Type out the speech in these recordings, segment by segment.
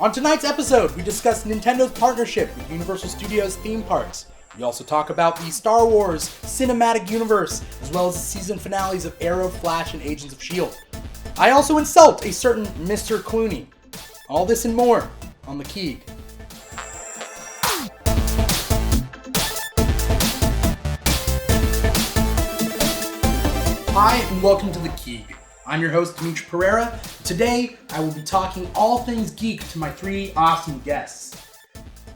On tonight's episode, we discuss Nintendo's partnership with Universal Studios theme parks. We also talk about the Star Wars cinematic universe, as well as the season finales of Arrow, Flash, and Agents of S.H.I.E.L.D. I also insult a certain Mr. Clooney. All this and more on the Keeg. Hi, and welcome to the Keeg. I'm your host, Dimithri Perera. Today, I will be talking all things geek to my three awesome guests.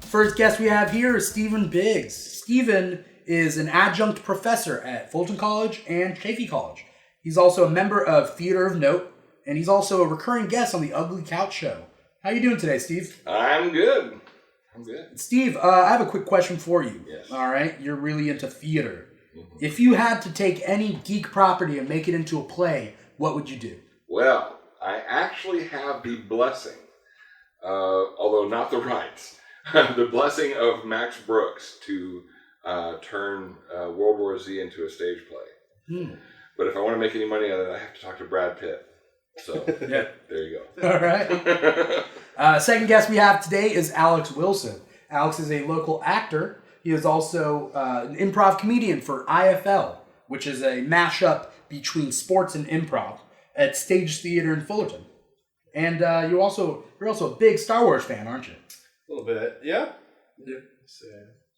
First guest we have here is Stephen Biggs. Stephen is an adjunct professor at Fulton College and Chaffey College. He's also a member of Theater of Note, and he's also a recurring guest on the Ugly Couch Show. How you doing today, Steve? I'm good. Steve, I have a quick question for you. Yes. All right, you're really into theater. Mm-hmm. If you had to take any geek property and make it into a play, what would you do? Well, I actually have the blessing, although not the rights, the blessing of Max Brooks to turn World War Z into a stage play. But if I want to make any money out of it, I have to talk to Brad Pitt. So, yeah. There you go. All right. Second guest we have today is Alex Wilson. Alex is a local actor. He is also an improv comedian for IFL, which is a mashup between sports and improv at Stage Theater in Fullerton. And you're also a big Star Wars fan, aren't you? A little bit, yeah.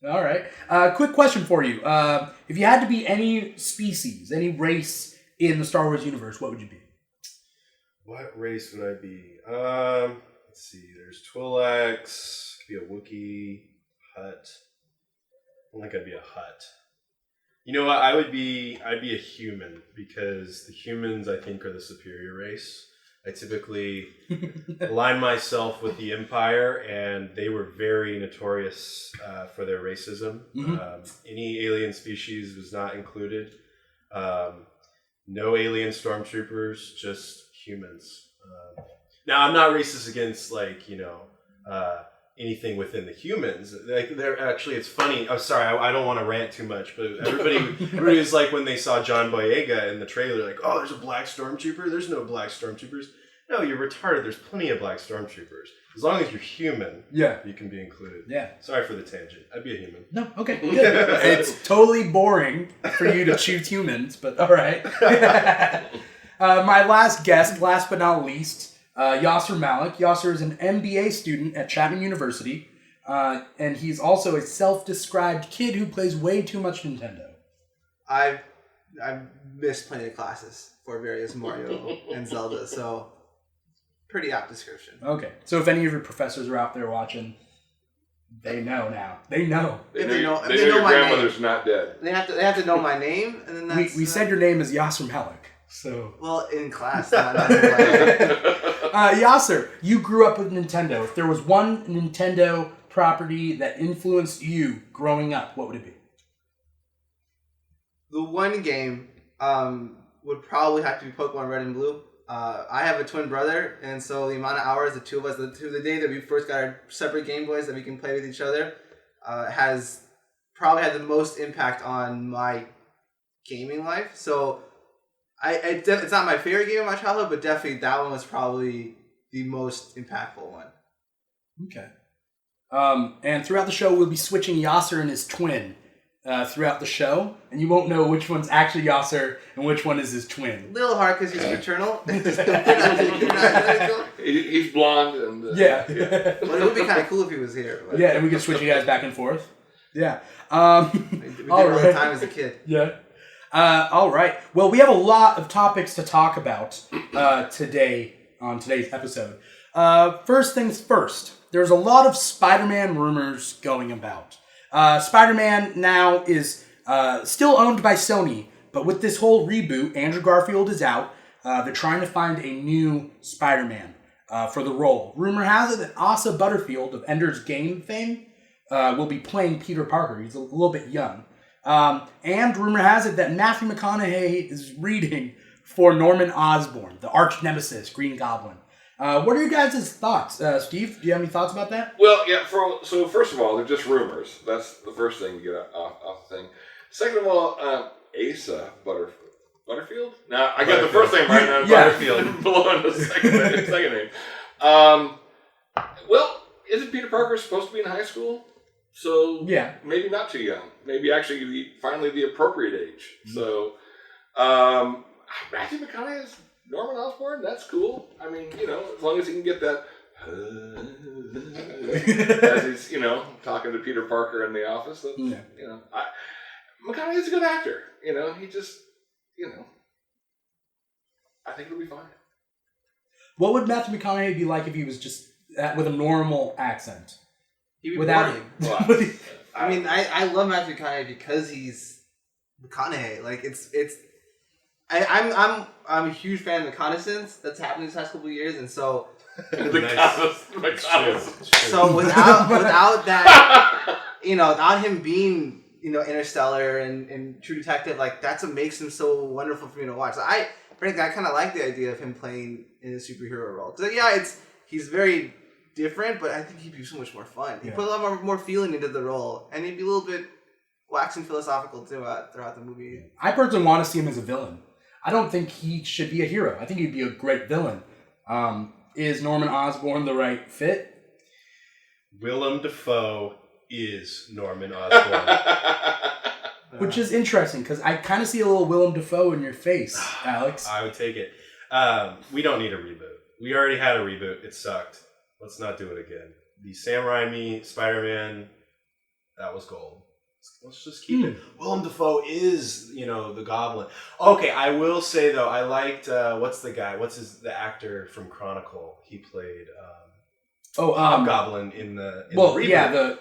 All right. Quick question for you. If you had to be any species, any race in the Star Wars universe, what would you be? What race would I be? Let's see. There's Twi'leks. Could be a Wookiee. Hutt. I don't think I'd be a Hutt. You know what? I'd be a human, because the humans, I think, are the superior race. I typically align myself with the Empire, and they were very notorious for their racism. Mm-hmm. Any alien species was not included. No alien stormtroopers, just humans. Now, I'm not racist against, anything within the humans. They're actually, it's funny. Oh, sorry, I don't want to rant too much, but everybody was like, when they saw John Boyega in the trailer, like, oh, there's a black stormtrooper? There's no black stormtroopers. No, you're retarded. There's plenty of black stormtroopers. As long as you're human, you can be included. Yeah. Sorry for the tangent. I'd be a human. No, okay, good. It's totally boring for you to choose humans, but all right. My last guest, last but not least, Yasir Malik. Yasir is an MBA student at Chapman University, and he's also a self-described kid who plays way too much Nintendo. I've missed plenty of classes for various Mario and Zelda, so pretty apt description. Okay, so if any of your professors are out there watching, they know now. They know. They know your grandmother's not dead. They have to know my name, and then that's... We said your name is Yasir Malik, so... Well, in class, not Yasir, you grew up with Nintendo. If there was one Nintendo property that influenced you growing up, what would it be? The one game would probably have to be Pokemon Red and Blue. I have a twin brother, and so the amount of hours the two of us, to the day that we first got our separate Game Boys that we can play with each other, has probably had the most impact on my gaming life. So it's not my favorite game of my childhood, but definitely that one was probably the most impactful one. Okay. And throughout the show, we'll be switching Yasir and his twin throughout the show, and you won't know which one's actually Yasir and which one is his twin. A little hard because he's fraternal. He's blonde. And, yeah. Well, it would be kind of cool if he was here. But. Yeah, and we could switch you guys back and forth. Yeah. We did all the time as a kid. Yeah. All right. Well, we have a lot of topics to talk about today on today's episode. First things first, there's a lot of Spider-Man rumors going about. Spider-Man now is still owned by Sony, but with this whole reboot, Andrew Garfield is out. They're trying to find a new Spider-Man for the role. Rumor has it that Asa Butterfield of Ender's Game fame will be playing Peter Parker. He's a little bit young. And rumor has it that Matthew McConaughey is reading for Norman Osborn, the arch nemesis, Green Goblin. What are your guys' thoughts? Steve, do you have any thoughts about that? Well, yeah, so first of all, they're just rumors. That's the first thing to get off the thing. Second of all, Asa Butterfield? Now, I got the first name right now. Yeah. Butterfield. Below the second name. Well, isn't Peter Parker supposed to be in high school? So Yeah. maybe not too young. Maybe actually finally the appropriate age. So Matthew McConaughey is Norman Osborn. That's cool. I mean, as long as he can get that as he's talking to Peter Parker in the office. That's, McConaughey's a good actor. He just I think it'll be fine. What would Matthew McConaughey be like if he was just with a normal accent? He'd be Without boring. I mean, I love Matthew McConaughey because he's McConaughey. Like I'm a huge fan of the reconnaissance that's happened these past couple of years, and so so without that, without him being Interstellar and True Detective, like that's what makes him so wonderful for me to watch. So frankly, I kind of like the idea of him playing in a superhero role because he's very different, but I think he'd be so much more fun. He'd put a lot more feeling into the role, and he'd be a little bit waxing philosophical throughout the movie. I personally want to see him as a villain. I don't think he should be a hero. I think he'd be a great villain. Is Norman Osborn the right fit? Willem Dafoe is Norman Osborn. Which is interesting, because I kind of see a little Willem Dafoe in your face, Alex. I would take it. We don't need a reboot. We already had a reboot. It sucked. Let's not do it again. The Sam Raimi Spider-Man, that was gold. Let's just keep it. Willem Dafoe is, the Goblin. Okay, I will say though, I liked what's the actor from Chronicle? He played Hobgoblin in the reboot.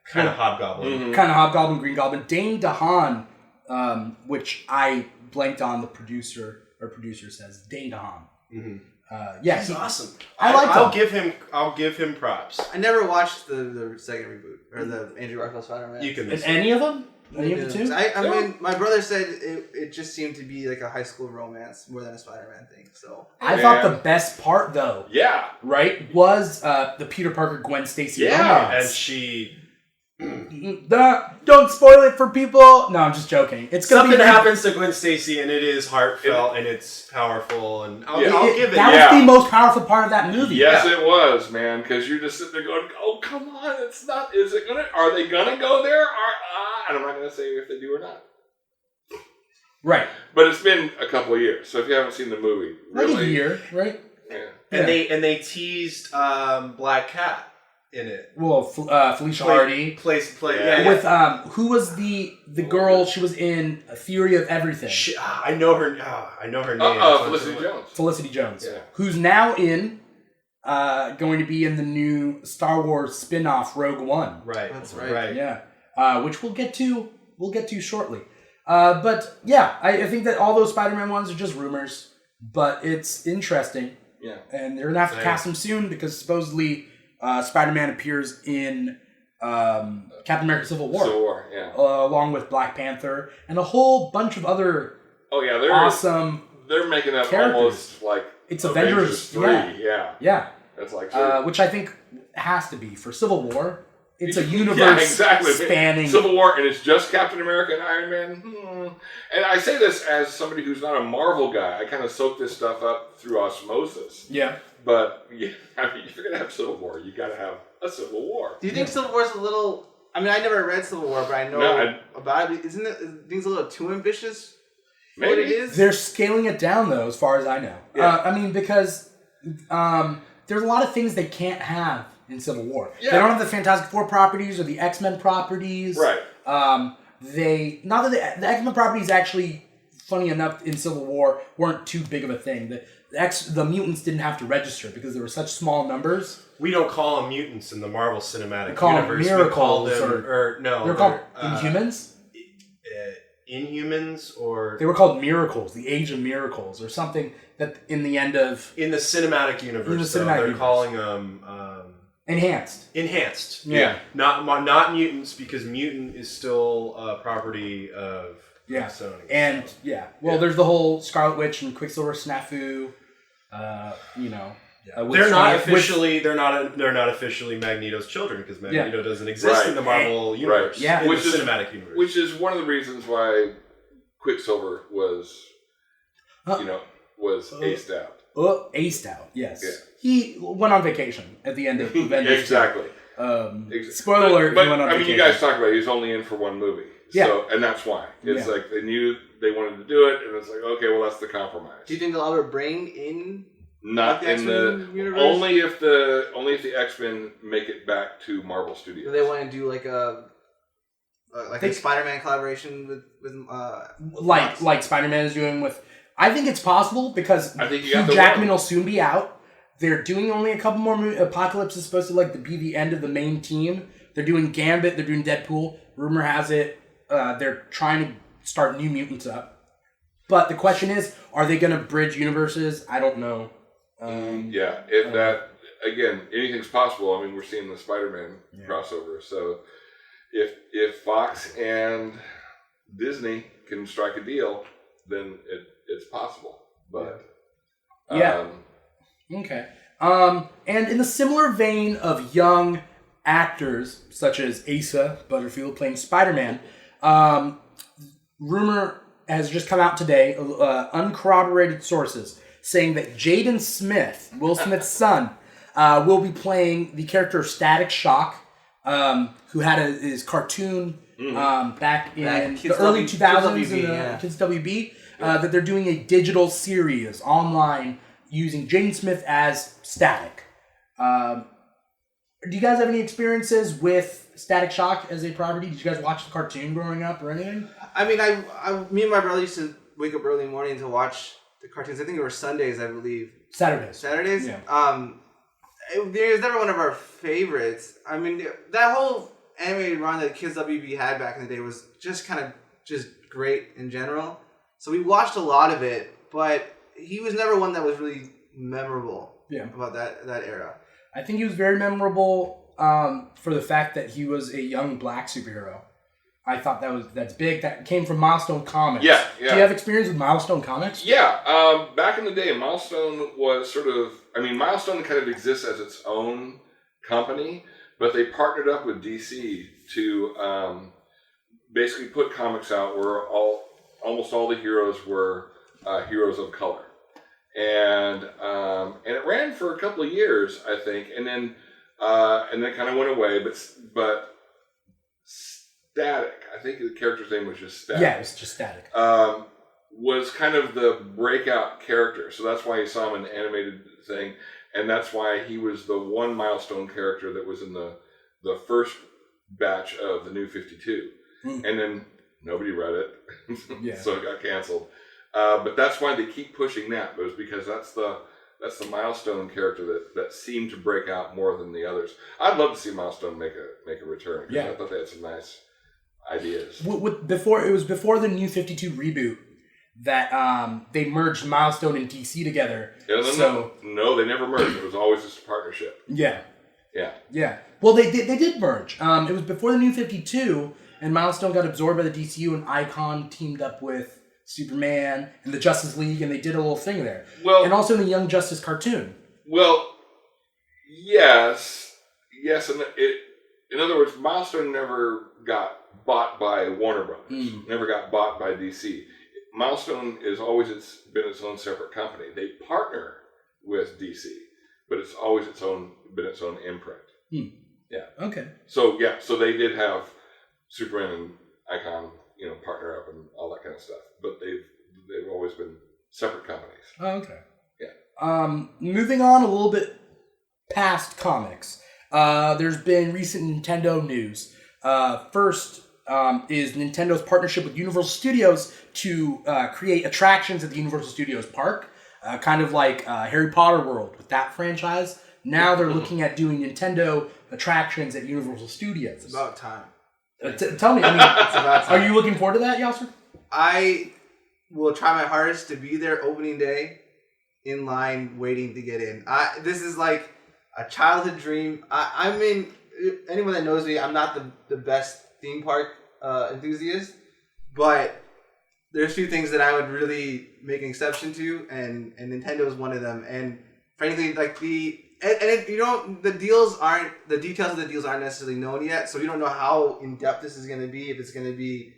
Kind of Hobgoblin. Mm-hmm. Kind of Hobgoblin, Green Goblin. Dane DeHaan, which I blanked on the producer, or producer says Dane DeHaan. Mm-hmm. He's awesome. I'll give him props. I never watched the second reboot or the Andrew Garfield Spider-Man. You can miss any of them? Any of the two? I mean, my brother said it just seemed to be like a high school romance more than a Spider-Man thing. So I thought the best part though, was the Peter Parker Gwen Stacy romance, and she. Don't spoil it for people. No, I'm just joking. It's gonna something happens to Gwen Stacy, and it is heartfelt and it's powerful, and I'll give it. That was the most powerful part of that movie. Yes, it was, man. Because you're just sitting there going, "Oh, come on! It's not. Is it gonna? Are they gonna go there? And I'm not gonna say if they do or not." Right. But it's been a couple of years, so if you haven't seen the movie, really, like a year, right? Yeah. And they teased Black Cat in it. Well, Felicia Hardy with who was the girl? She was in A Theory of Everything. I know her name. Felicity Jones. Yeah. Who's now going to be in the new Star Wars spin-off Rogue One. Right. That's right. Yeah. Which we'll get to shortly. But yeah, I think that all those Spider-Man ones are just rumors, but it's interesting. Yeah. And they're gonna have to cast him soon because supposedly Spider-Man appears in Captain America: Civil War. Along with Black Panther and a whole bunch of other awesome. They're making that characters. Almost like it's Avengers 3. Yeah. That's like which I think has to be for Civil War. It's a universe spanning Civil War, and it's just Captain America and Iron Man. And I say this as somebody who's not a Marvel guy. I kind of soak this stuff up through osmosis. Yeah. But if you're gonna have Civil War, you got to have a Civil War. Do you think Civil War's a little? I mean, I never read Civil War, but I know about it. Isn't it? Things a little too ambitious? Maybe what it is. They're scaling it down, though, as far as I know. Yeah. Because there's a lot of things they can't have in Civil War. Yeah. They don't have the Fantastic Four properties or the X-Men properties. Right. The X-Men properties actually, funny enough, in Civil War weren't too big of a thing. The mutants didn't have to register because there were such small numbers. We don't call them mutants in the Marvel Cinematic we call Universe. Them miracles, we call them, they're called Inhumans. Inhumans, or they were called Miracles, the Age of Miracles, or something that in the Cinematic Universe. They're calling them Enhanced. Yeah. Not mutants, because mutant is still a property of Sony. And there's the whole Scarlet Witch and Quicksilver snafu. They're not officially Magneto's children, because Magneto doesn't exist in the Marvel universe. Yeah, in the cinematic universe. Which is one of the reasons why Quicksilver was aced out. Aced out, yes. Yeah. he went on vacation at the end of Avengers. Exactly. Spoiler alert, but he went on vacation. You guys talked about it. He was only in for one movie. Yeah. So, and that's why. It's like they knew they wanted to do it, and it's like, okay, well, that's the compromise. Do you think they'll ever bring in? Not in the universe? only if the X-Men make it back to Marvel Studios. Do they want to do like a Spider-Man collaboration with like Spider-Man is doing with? I think it's possible because I think Hugh Jackman will soon be out. They're doing only a couple more movies. Apocalypse is supposed to be the end of the main team. They're doing Gambit. They're doing Deadpool. Rumor has it they're trying to start New Mutants up. But the question is, are they going to bridge universes? I don't know. If that, again, anything's possible. I mean, we're seeing the Spider-Man crossover. So if Fox and Disney can strike a deal, then it's possible. But okay. And in the similar vein of young actors such as Asa Butterfield playing Spider-Man, rumor has just come out today, uncorroborated sources, saying that Jaden Smith, Will Smith's son, will be playing the character Static Shock, who had his cartoon back in the early 2000s in Kids WB, that they're doing a digital series online using Jaden Smith as Static. Do you guys have any experiences with Static Shock as a property? Did you guys watch the cartoon growing up or anything? I mean, me and my brother used to wake up early in the morning to watch the cartoons. I think it were Sundays, I believe. Saturdays? Yeah. It was never one of our favorites. I mean, that whole animated run that Kids WB had back in the day was just great in general. So we watched a lot of it, but he was never one that was really memorable about that era. I think he was very memorable for the fact that he was a young black superhero. I thought that's big. That came from Milestone Comics. Yeah. Do you have experience with Milestone Comics? Yeah. Back in the day, Milestone was Milestone kind of exists as its own company, but they partnered up with DC to basically put comics out where almost all the heroes were heroes of color. And it ran for a couple of years, I think, and then it kind of went away. But Static, I think the character's name was just Static. Yeah, it was just Static. Was kind of the breakout character, so that's why you saw him in the animated thing, and that's why he was the one Milestone character that was in the first batch of the New 52, and then nobody read it, so it got canceled. But that's why they keep pushing that. It was because that's the Milestone character that seemed to break out more than the others. I'd love to see Milestone make a return. Yeah, I thought they had some nice ideas. Before the New 52 reboot, that they merged Milestone and DC together. No, they never merged. It was always just a partnership. Yeah. Yeah. Well, they did merge. It was before the New 52, and Milestone got absorbed by the DCU, and Icon teamed up with Superman and the Justice League, and they did a little thing there. Well, and also the Young Justice cartoon. Well, yes. In other words, Milestone never got bought by Warner Brothers. Never got bought by DC. Milestone is always been its own separate company. They partner with DC, but it's always been its own imprint. Yeah. Okay. So they did have Superman and Icon, partner up and all that kind of stuff. But they've always been separate companies. Oh, okay. Yeah. Moving on a little bit past comics, there's been recent Nintendo news. First is Nintendo's partnership with Universal Studios to create attractions at the Universal Studios park, kind of like Harry Potter World with that franchise. Now they're looking at doing Nintendo attractions at Universal Studios. It's about time. Tell me, it's about time. Are you looking forward to that, Yasir? I will try my hardest to be there opening day, in line, waiting to get in. This is like a childhood dream. Anyone that knows me, I'm not the best theme park enthusiast, but there's a few things that I would really make an exception to, and Nintendo is one of them. And frankly, like the details of the deals aren't necessarily known yet, so you don't know how in depth this is going to be. If it's going to be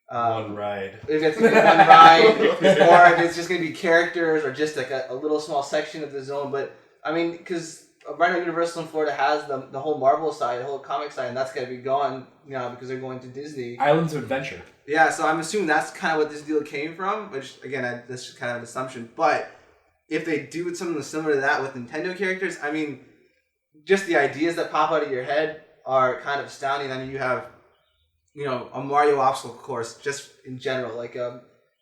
one ride, if it's going to be one ride, or if it's just going to be characters, or just like a little small section of the zone. But I mean, because right now Universal in Florida has the whole Marvel side, the whole comic side, and that's going to be gone now because they're going to Disney. Islands of Adventure. Yeah, so I'm assuming that's kind of what this deal came from, which, again, that's just kind of an assumption. But if they do something similar to that with Nintendo characters, I mean, just the ideas that pop out of your head are kind of astounding. I mean, you have, a Mario obstacle course just in general. Like,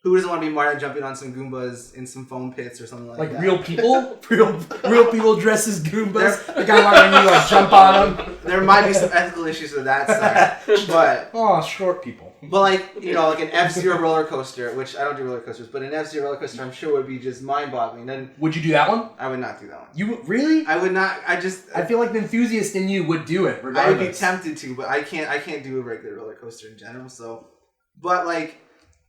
who doesn't want to be Mario jumping on some Goombas in some foam pits or something like that? Like real people? real people dressed as Goombas? The guy wanting to jump on them? There might be some ethical issues with that side. But... Oh, short people. But like an F-Zero roller coaster, which I don't do roller coasters, but an F-Zero roller coaster I'm sure would be just mind-boggling. And would you do that one? I would not do that one. You really? I would not. I feel like the enthusiast in you would do it regardless. I would be tempted to, but I can't do a regular roller coaster in general. So, but like,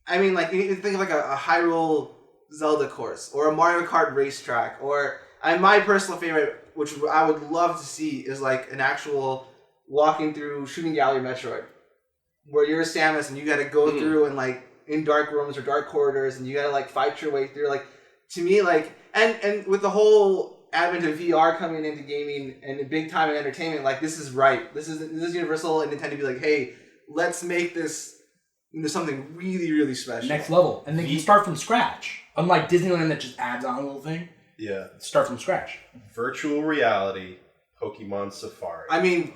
I mean, like you think of like a Hyrule Zelda course or a Mario Kart racetrack, or my personal favorite, which I would love to see, is like an actual walking through shooting gallery Metroid, where you're Samus and you got to go through and like in dark rooms or dark corridors and you got to like fight your way through. Like, to me, like, and with the whole advent of VR coming into gaming and big time in entertainment, like, this is right. This is Universal and Nintendo be like, hey, let's make this something really, really special. Next level. And then you start from scratch. Unlike Disneyland that just adds on a little thing. Yeah. Start from scratch. Virtual reality, Pokemon Safari. I mean...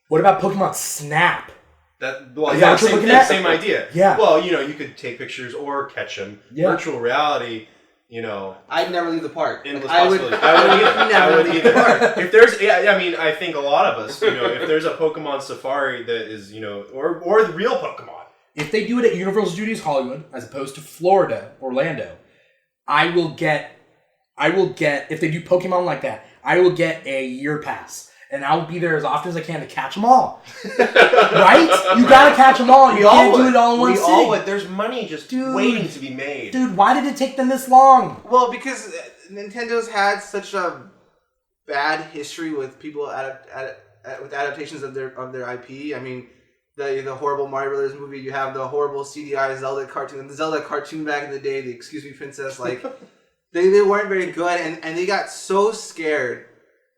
What about Pokemon Snap? Same idea. Yeah. Well, you could take pictures or catch them. Yeah. Virtual reality, I'd never leave the park. Endless possibilities. I wouldn't either. If there's, I think a lot of us, if there's a Pokemon Safari that is, or the real Pokemon. If they do it at Universal Studios Hollywood, as opposed to Florida, Orlando, I will get, if they do Pokemon like that, I will get a year pass. And I'll be there as often as I can to catch them all. Right? You gotta catch them all. You can't do it all in one sitting. We all would. There's money just waiting to be made. Dude, why did it take them this long? Well, because Nintendo's had such a bad history with people with adaptations of their IP. I mean, the horrible Mario Brothers movie. You have the horrible CDI Zelda cartoon. The Zelda cartoon back in the day, the Excuse Me Princess. Like, they weren't very good, and they got so scared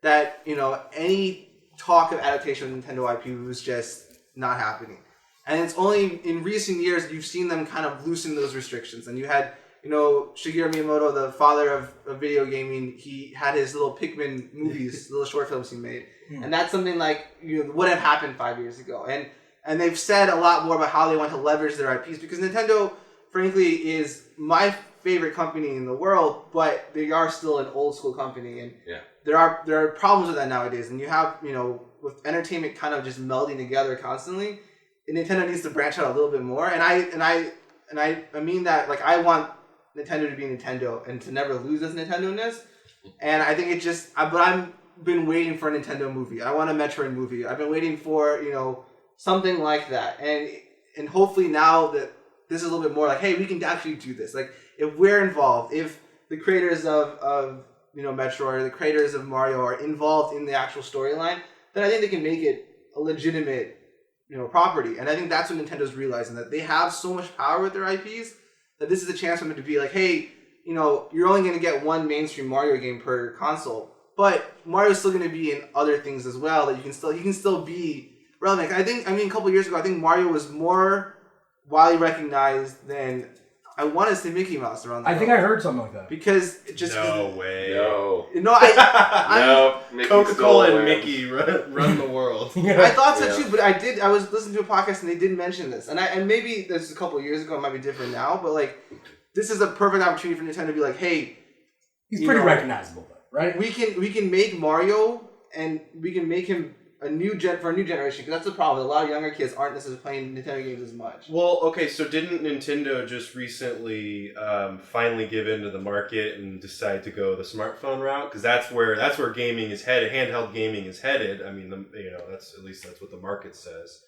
that, any talk of adaptation of Nintendo IP was just not happening. And it's only in recent years you've seen them kind of loosen those restrictions. And you had, Shigeru Miyamoto, the father of video gaming, he had his little Pikmin movies, little short films he made. And that's something like, would have happened 5 years ago. And they've said a lot more about how they want to leverage their IPs, because Nintendo, frankly, is my favorite company in the world, but they are still an old school company. And there are problems with that nowadays, and you have, with entertainment kind of just melding together constantly, Nintendo needs to branch out a little bit more. And I mean that, like, I want Nintendo to be Nintendo and to never lose its Nintendo-ness. And I think but I've been waiting for a Nintendo movie. I want a Metroid movie. I've been waiting for, something like that. And hopefully now that this is a little bit more like, hey, we can actually do this. Like, if we're involved, if the creators of Metroid or the creators of Mario are involved in the actual storyline, then I think they can make it a legitimate, property. And I think that's what Nintendo's realizing, that they have so much power with their IPs that this is a chance for them to be like, hey, you're only going to get one mainstream Mario game per console, but Mario's still going to be in other things as well that he can still be relevant. A couple of years ago, I think Mario was more widely recognized than, I want to say, Mickey Mouse around the world. I think I heard something like that. Because it just... No way. No. No, Coca-Cola and Mickey run the world. I thought so too, but I was listening to a podcast and they did mention this. And maybe this is a couple of years ago, it might be different now, but like, this is a perfect opportunity for Nintendo to be like, hey... He's pretty recognizable, right? We can make Mario, and we can make him for a new generation, because that's the problem. A lot of younger kids aren't necessarily playing Nintendo games as much. Well, okay, so didn't Nintendo just recently finally give in to the market and decide to go the smartphone route? Because that's where gaming is headed. Handheld gaming is headed. I mean, that's what the market says.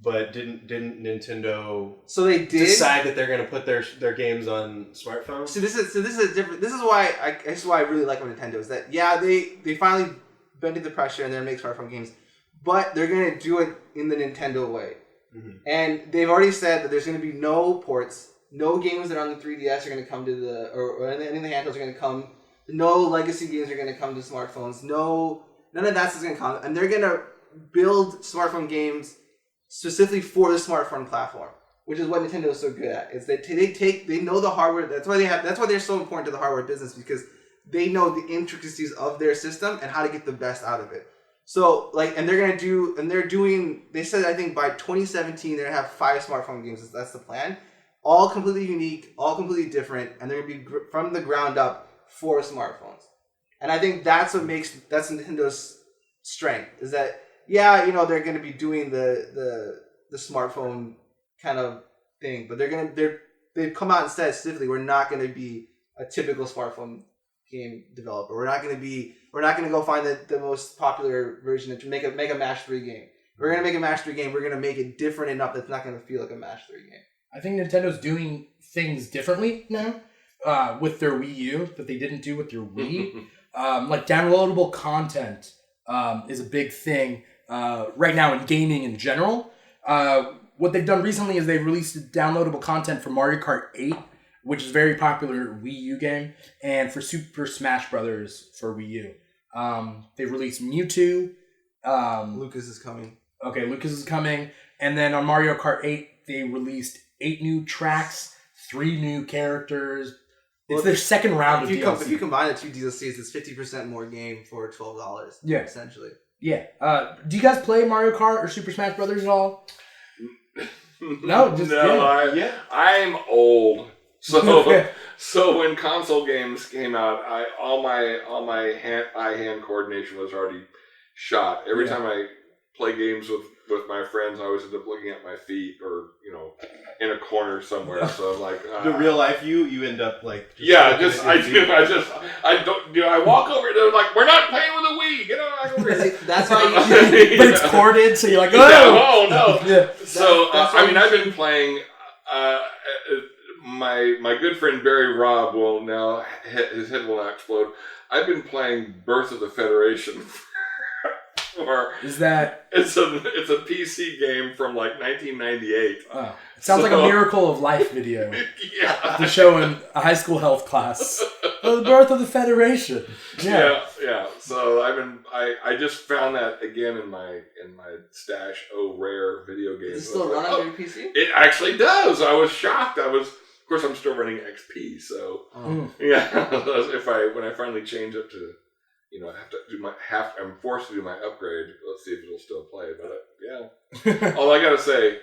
But didn't Nintendo? So they did decide that they're going to put their games on smartphones. So this is different. This is why I really like what Nintendo is, that they finally bended the pressure and they're going to make smartphone games, but they're going to do it in the Nintendo way. Mm-hmm. And they've already said that there's going to be no ports, no games that are on the 3DS are going to come to or any of the handhelds are going to come no legacy games are going to come to smartphones. None of that's going to come, and they're going to build smartphone games specifically for the smartphone platform, which is what Nintendo is so good at. Is they know the hardware. That's why they're so important to the hardware business, because they know the intricacies of their system and how to get the best out of it. So they said, I think by 2017 they're gonna have 5 smartphone games. That's the plan. All completely unique, all completely different, and they're gonna be from the ground up for smartphones. And I think that's Nintendo's strength, is that they're gonna be doing the smartphone kind of thing, but they've come out and said specifically, we're not gonna be a typical smartphone game developer. We're not gonna go find the most popular version to make a Match 3 game. We're gonna make a Match 3 game. We're gonna make it different enough that's not gonna feel like a Match 3 game. I think Nintendo's doing things differently now with their Wii U that they didn't do with their Wii. Like downloadable content is a big thing right now in gaming in general. What they've done recently is they've released downloadable content for Mario Kart 8, which is a very popular Wii U game, and for Super Smash Brothers for Wii U. They've released Mewtwo. Lucas is coming. Okay, Lucas is coming. And then on Mario Kart 8, they released 8 new tracks, 3 new characters. It's their second round of DLC. If you combine the 2 DLCs, it's 50% more game for $12. Yeah. Essentially. Yeah. Do you guys play Mario Kart or Super Smash Brothers at all? No, I'm old. So when console games came out, all my eye-hand coordination was already shot. Every time I play games with my friends, I always end up looking at my feet or in a corner somewhere. So I'm like, the real life you end up like. I walk over to like, we're not playing with a Wii. Get out over here. That's why but it's corded, so you're like, oh no. Yeah. So I've been playing. My good friend Barry Robb will now, his head will not explode. I've been playing Birth of the Federation. Is that? It's a PC game from like 1998. Oh, it sounds like a Miracle of Life video. Yeah. To show in a high school health class. The Birth of the Federation. Yeah. So I just found that again in my stash. Oh, rare video games. Does it still run on your PC? It actually does. I was shocked. Of course, I'm still running XP. So when I finally change up to. I have to do I'm forced to do my upgrade. Let's see if it'll still play. But all I gotta say,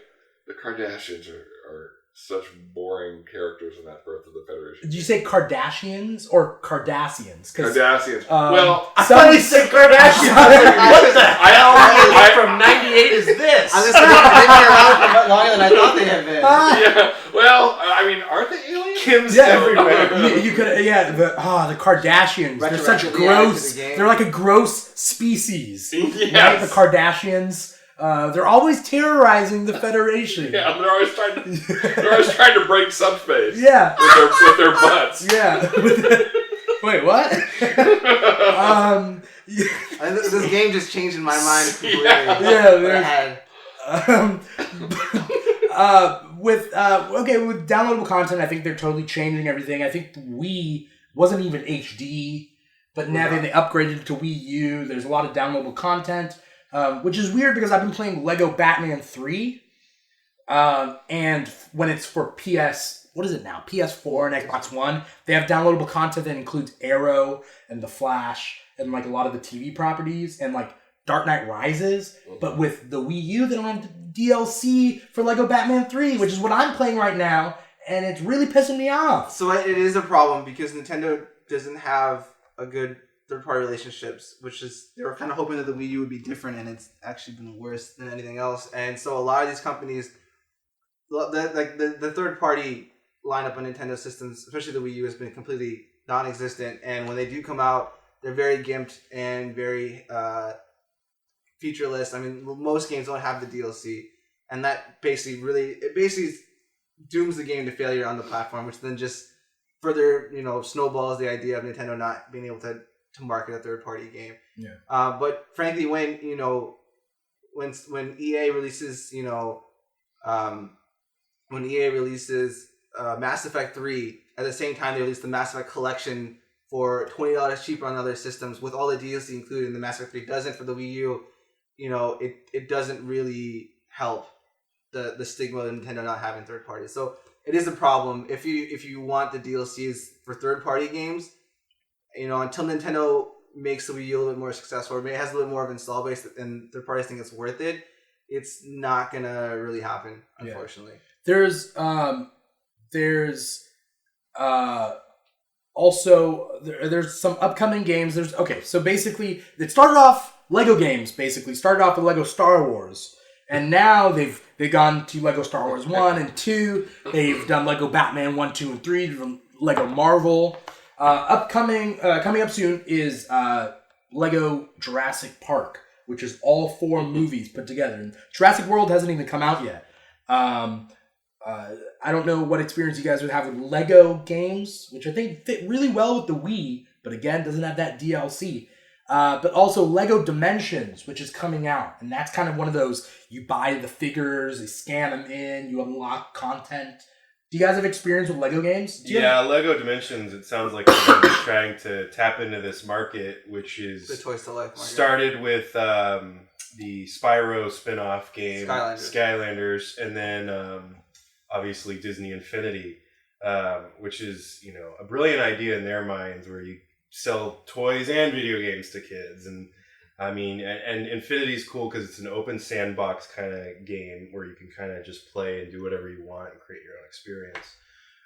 the Kardashians are such boring characters in that Birth of the Federation. Did you say Kardashians or Cardassians? Kardashians. I thought you said Kardashians. What the hell from 98 is this? I was going to say, they've been around longer than I thought they had been. Yeah. Well, I mean, aren't they aliens? Kim's everywhere. You could, the Kardashians. They're such gross. They're like a gross species. Yes. Right? The Kardashians. They're always terrorizing the Federation. Yeah, they're always trying to break subspace. Yeah, with their butts. Yeah. Wait, what? This game just changed in my mind completely. With downloadable content, I think they're totally changing everything. I think the Wii wasn't even HD, but now they upgraded it to Wii U. There's a lot of downloadable content. Which is weird because I've been playing Lego Batman 3, and when it's for PS4 and Xbox One, they have downloadable content that includes Arrow and The Flash and like a lot of the TV properties and like Dark Knight Rises. But with the Wii U, they don't have DLC for Lego Batman 3, which is what I'm playing right now, and it's really pissing me off. So it is a problem because Nintendo doesn't have a good third-party relationships, which is they were kind of hoping that the Wii U would be different, and it's actually been worse than anything else. And so a lot of these companies, the third-party lineup on Nintendo systems, especially the Wii U, has been completely non-existent. And when they do come out, they're very gimped and very featureless. I mean, most games don't have the DLC, and that basically dooms the game to failure on the platform, which then just further snowballs the idea of Nintendo not being able to market a third-party game. Yeah. But frankly, when EA releases Mass Effect 3, at the same time they release the Mass Effect Collection for $20 cheaper on other systems with all the DLC included, and the Mass Effect 3 doesn't for the Wii U, it doesn't really help the stigma of Nintendo not having third parties. So it is a problem if you want the DLCs for third party games. Until Nintendo makes the Wii U a little bit more successful, or maybe it has a little more of an install base and third parties think it's worth it, it's not gonna really happen, unfortunately. Yeah. Also there's some upcoming games. So basically it started off Lego games. Basically started off with Lego Star Wars, and now they've gone to Lego Star Wars 1 and 2. They've done Lego Batman 1, 2, and 3. Lego Marvel. Coming up soon is Lego Jurassic Park, which is all 4 movies put together. And Jurassic World hasn't even come out yet. I don't know what experience you guys would have with Lego games, which I think fit really well with the Wii, but again, doesn't have that DLC. But also Lego Dimensions, which is coming out. And that's kind of one of those, you buy the figures, you scan them in, you unlock content. Do you guys have experience with Lego games? Lego Dimensions, it sounds like they're going to be trying to tap into this market, which is the Toys to Life market. Started with the Spyro spin-off game, Skylanders, and then obviously Disney Infinity, which is, a brilliant idea in their minds where you sell toys and video games to kids. And I mean, and Infinity's cool because it's an open sandbox kind of game where you can kind of just play and do whatever you want and create your own experience.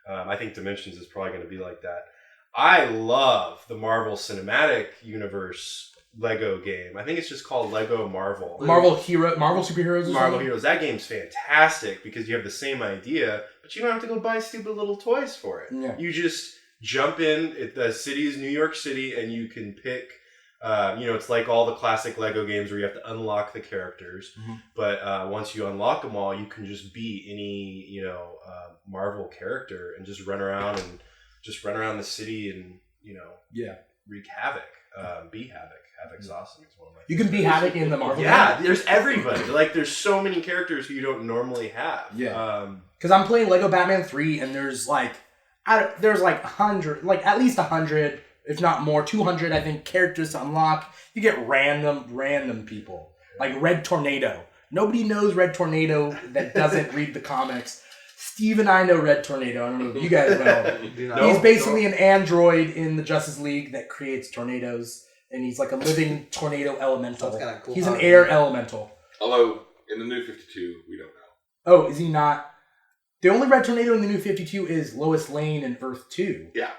I think Dimensions is probably going to be like that. I love the Marvel Cinematic Universe Lego game. I think it's just called Lego Marvel. Marvel Superheroes? Marvel Heroes. That game's fantastic because you have the same idea, but you don't have to go buy stupid little toys for it. Yeah. You just jump in. The city is New York City, and you can pick... it's like all the classic Lego games where you have to unlock the characters. Mm-hmm. But once you unlock them all, you can just be any, Marvel character and just run around the city and, wreak havoc. Be Havoc. Havoc's awesome. It's one of my You can be Havoc in the Marvel game? There's everybody. there's so many characters who you don't normally have. Yeah. Because I'm playing Lego Batman 3 and there's at least 100... if not more, 200, I think, characters to unlock. You get random people. Like Red Tornado. Nobody knows Red Tornado that doesn't read the comics. Steve and I know Red Tornado. I don't know if you guys know. He's basically an android in the Justice League that creates tornadoes. And he's like a living tornado elemental. That's kind of cool. He's an air elemental. Although, in the New 52, we don't know. Oh, is he not? The only Red Tornado in the New 52 is Lois Lane in Earth 2. Yeah.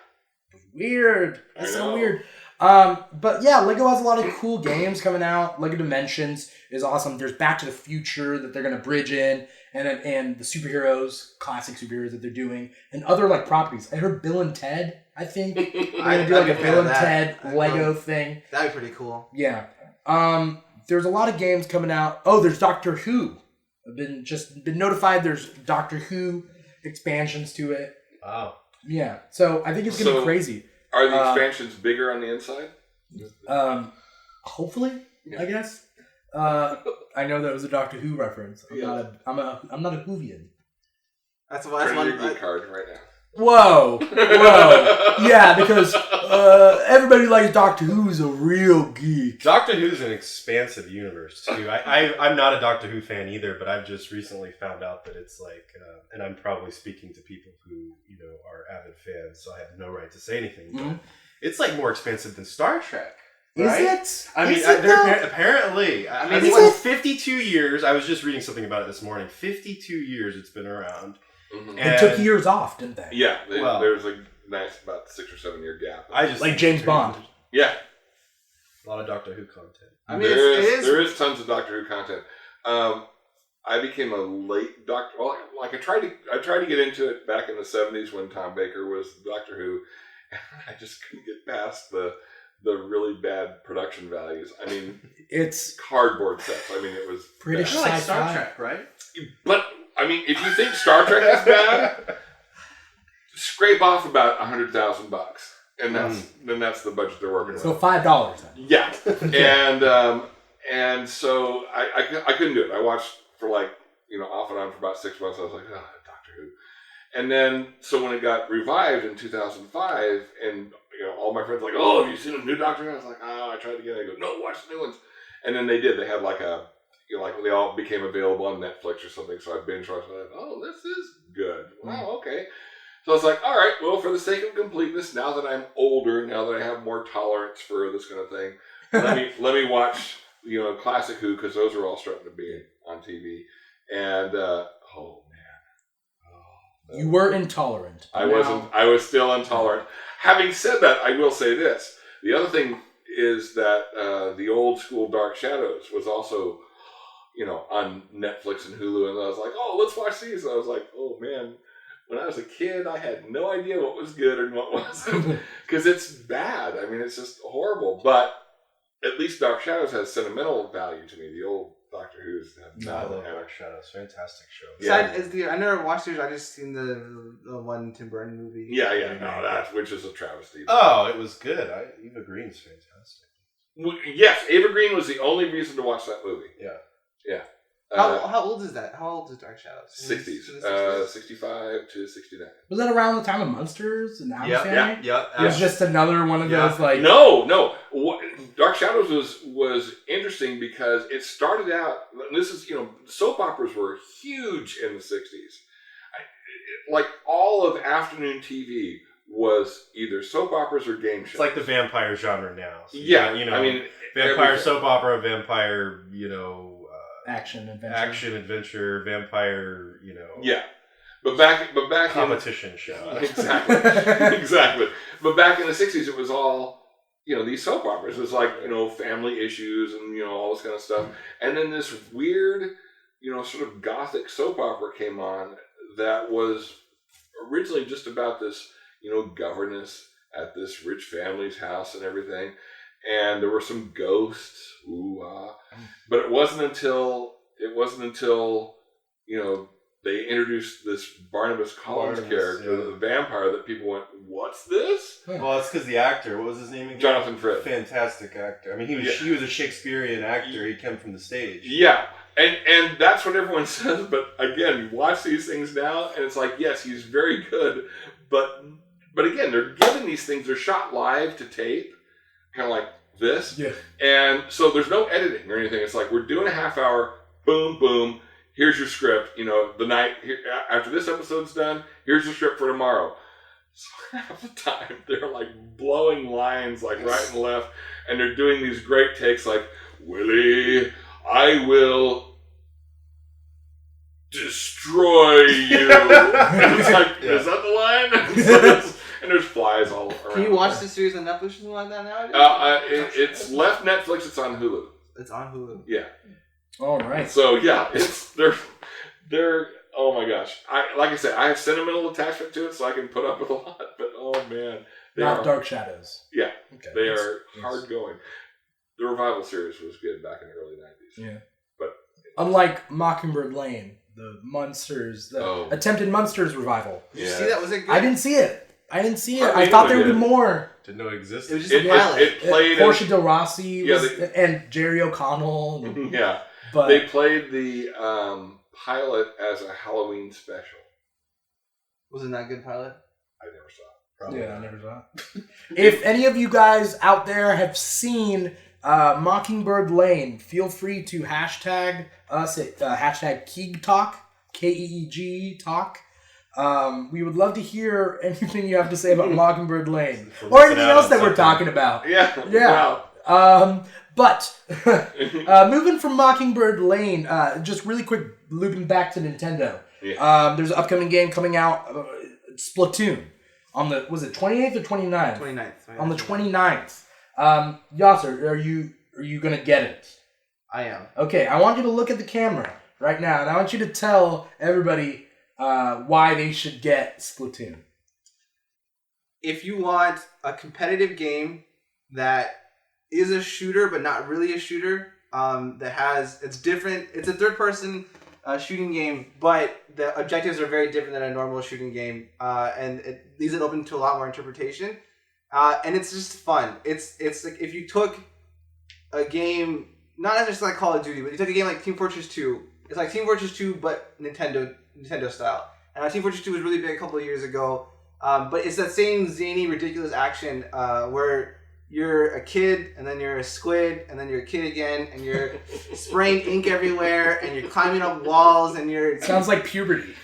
Weird. That's so weird. But yeah, Lego has a lot of cool games coming out. Lego Dimensions is awesome. There's Back to the Future that they're going to bridge in, and the superheroes, classic superheroes that they're doing, and other properties. I heard Bill and Ted. I think they're going to do a Bill and Ted Lego thing. That'd be pretty cool. Yeah. There's a lot of games coming out. Oh, there's Doctor Who. I've been notified. There's Doctor Who expansions to it. Wow. Yeah, so I think it's going to be crazy. Are the expansions bigger on the inside? Hopefully, yeah. I guess. I know that was a Doctor Who reference. I'm not a Whovian. That's one geek card right now. Whoa. Yeah, because everybody likes Doctor Who's a real geek. Doctor Who's an expansive universe, too. I'm not a Doctor Who fan either, but I've just recently found out that it's and I'm probably speaking to people who, are avid fans, so I have no right to say anything, but it's more expensive than Star Trek. Right? Is it? I mean, apparently. I mean, it's 52 years. I was just reading something about it this morning. 52 years it's been around. Mm-hmm. They took years off, didn't they? Yeah, there's nice about 6 or 7 year gap. Like James Bond. Yeah, a lot of Doctor Who content. I mean, there is tons of Doctor Who content. I became a late Doctor. Well, I tried to get into it back in the 70s when Tom Baker was Doctor Who, and I just couldn't get past the really bad production values. I mean, it's cardboard sets. I mean, it was British kind of like Star Trek, right? But I mean, if you think Star Trek is bad, scrape off about $100,000, and that's the budget they're working with. So $5 then. Yeah, and so I couldn't do it. I watched for off and on for about 6 months. I was like, oh, Doctor Who. And then, so when it got revived in 2005, and all my friends were like, oh, have you seen a new Doctor Who? I was like, oh, I tried to get it. I go, no, watch the new ones. And then they did. They had like they all became available on Netflix or something. So I binge watched. I thought, oh, this is good. Wow, okay. So I was like, all right, well, for the sake of completeness, now that I'm older, now that I have more tolerance for this kind of thing, let me watch, classic Who, because those are all starting to be on TV. And oh man, you were intolerant. I wasn't. I was still intolerant. Having said that, I will say this: the other thing is that the old school Dark Shadows was also, on Netflix and Hulu, and I was like, oh, let's watch these. And I was like, oh man. When I was a kid, I had no idea what was good and what wasn't, because it's bad. I mean, it's just horrible. But at least Dark Shadows has sentimental value to me. The old Doctor Who's have I not love had. Dark Shadows. Fantastic show. Yeah. I never watched yours. I just seen the one Tim Burton movie. Yeah, no, which is a travesty. Oh, it was good. Eva Green's fantastic. Yes, Ava Green was the only reason to watch that movie. Yeah. How old is that? How old is Dark Shadows? 60s. 65 to 69. Was that around the time of Monsters and Addams Family? Yeah. It was just another one of those like. No. Dark Shadows was interesting because it started out. This is soap operas were huge in the 60s. Like all of afternoon TV was either soap operas or game shows. It's like the vampire genre now. So I mean, vampire everything. soap opera, vampire, Action adventure, vampire, Yeah, but back competition show. Exactly. But back in the 60s, it was all these soap operas. It was like family issues and all this kind of stuff. And then this weird sort of gothic soap opera came on that was originally just about this governess at this rich family's house and everything. And there were some ghosts, but it wasn't until they introduced this Barnabas Collins character, the vampire, that people went, "What's this?" Well, it's because the actor, what was his name again? Jonathan Frid. Fantastic actor. I mean, he was a Shakespearean actor. He came from the stage. Yeah, and that's what everyone says. But again, you watch these things now, and it's like, yes, he's very good, but again, they're given these things. They're shot live to tape. Kind of like this. Yeah. And so there's no editing or anything. It's like, we're doing a half hour, boom, boom, here's your script. The night, after this episode's done, here's your script for tomorrow. So half the time, they're like blowing lines like right and left, and they're doing these great takes like, Willie, I will destroy you. And it's like, is that the line? And there's flies all around. Can you watch the series on Netflix or something like that now? It's left Netflix. It's on Hulu. It's on Hulu. Yeah. All right. So yeah, they're oh my gosh. Like I said, I have sentimental attachment to it, so I can put up with a lot. But oh man, Not Dark Shadows. Yeah. Okay. They are hard going. The revival series was good back in the early 90s. Yeah. But unlike Mockingbird Lane, the attempted Monsters revival. Did you see that? Was it good? I didn't see it. I thought there would be more. Didn't know it existed. It was just a pilot. It played Portia de Rossi Yeah, and Jerry O'Connell. And, yeah. but They played the pilot as a Halloween special. Wasn't that a good pilot? I never saw it. Probably yeah, not. I never saw it. If any of you guys out there have seen Mockingbird Lane, feel free to hashtag us at hashtag Keeg Talk, Keeg Talk. We would love to hear anything you have to say about Mockingbird Lane or anything else that we're talking about. Yeah. Wow. But moving from Mockingbird Lane, just really quick, looping back to Nintendo. Yeah. There's an upcoming game coming out, Splatoon, on the, was it 28th or 29th? 29th. On the 29th. Yasir, are you gonna get it? I am. Okay, I want you to look at the camera right now, and I want you to tell everybody why they should get Splatoon. If you want a competitive game that is a shooter but not really a shooter, it's different. It's a third-person shooting game, but the objectives are very different than a normal shooting game, and it leaves it open to a lot more interpretation. And it's just fun. It's like if you took a game, not necessarily like Call of Duty, but you took a game like Team Fortress 2. It's like Team Fortress 2, but Nintendo style. And Team Fortress 2 was really big a couple of years ago. But it's that same zany, ridiculous action where you're a kid, and then you're a squid, and then you're a kid again, and you're spraying ink everywhere, and you're climbing up walls, and you're... Sounds like puberty.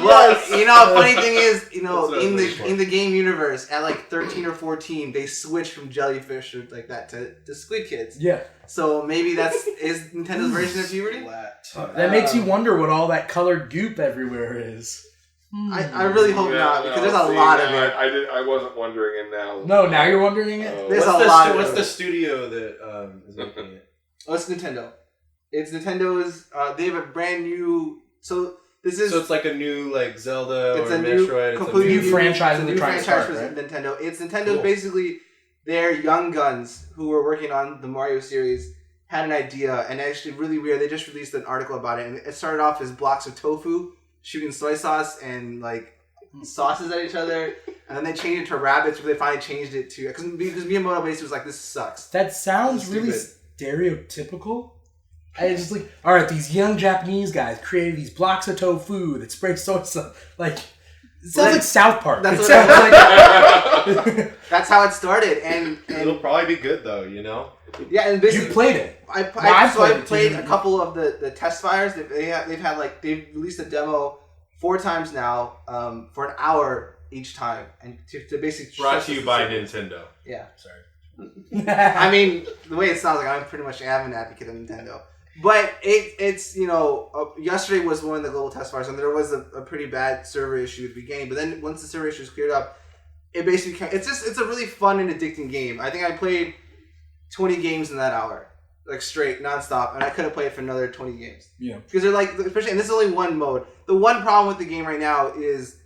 Well, you know, the funny thing is, you know, in the game universe, at like 13 or 14, they switch from jellyfish or like that to squid kids. Yeah. So maybe is Nintendo's version of puberty? That makes you wonder what all that colored goop everywhere is. I really hope not, because there's a lot of it. I wasn't wondering, and now... No, now you're wondering it? There's a lot of it. What's the studio that is making it? Oh, it's Nintendo. It's Nintendo's... they have a brand new... So it's like a new like Zelda or Metroid. Completely new franchise for Nintendo. It's Nintendo's basically their young guns who were working on the Mario series had an idea, and actually really weird. They just released an article about it, and it started off as blocks of tofu shooting soy sauce and like sauces at each other, and then they changed it to rabbits. Where they finally changed it to because Miyamoto basically was like, "This sucks." That sounds really stereotypical. And it's just like, all right, these young Japanese guys created these blocks of tofu that spray soy sauce. Like, it sounds like South Park. That's that's how it started, and it'll probably be good though, you know. Yeah, and basically, you played it. I played a couple of the test fires. They've released a demo 4 times now, for an hour each time, and to basically brought to you by Nintendo. Yeah, sorry. I mean, the way it sounds like I'm pretty much an advocate of Nintendo. But it's you know, yesterday was one of the global test fires, and there was a pretty bad server issue at the beginning. But then once the server issues cleared up, it basically it's a really fun and addicting game. I think I played 20 games in that hour, like straight nonstop, and I could have played for another 20 games. Yeah, because they're like, especially, and this is only one mode. The one problem with the game right now is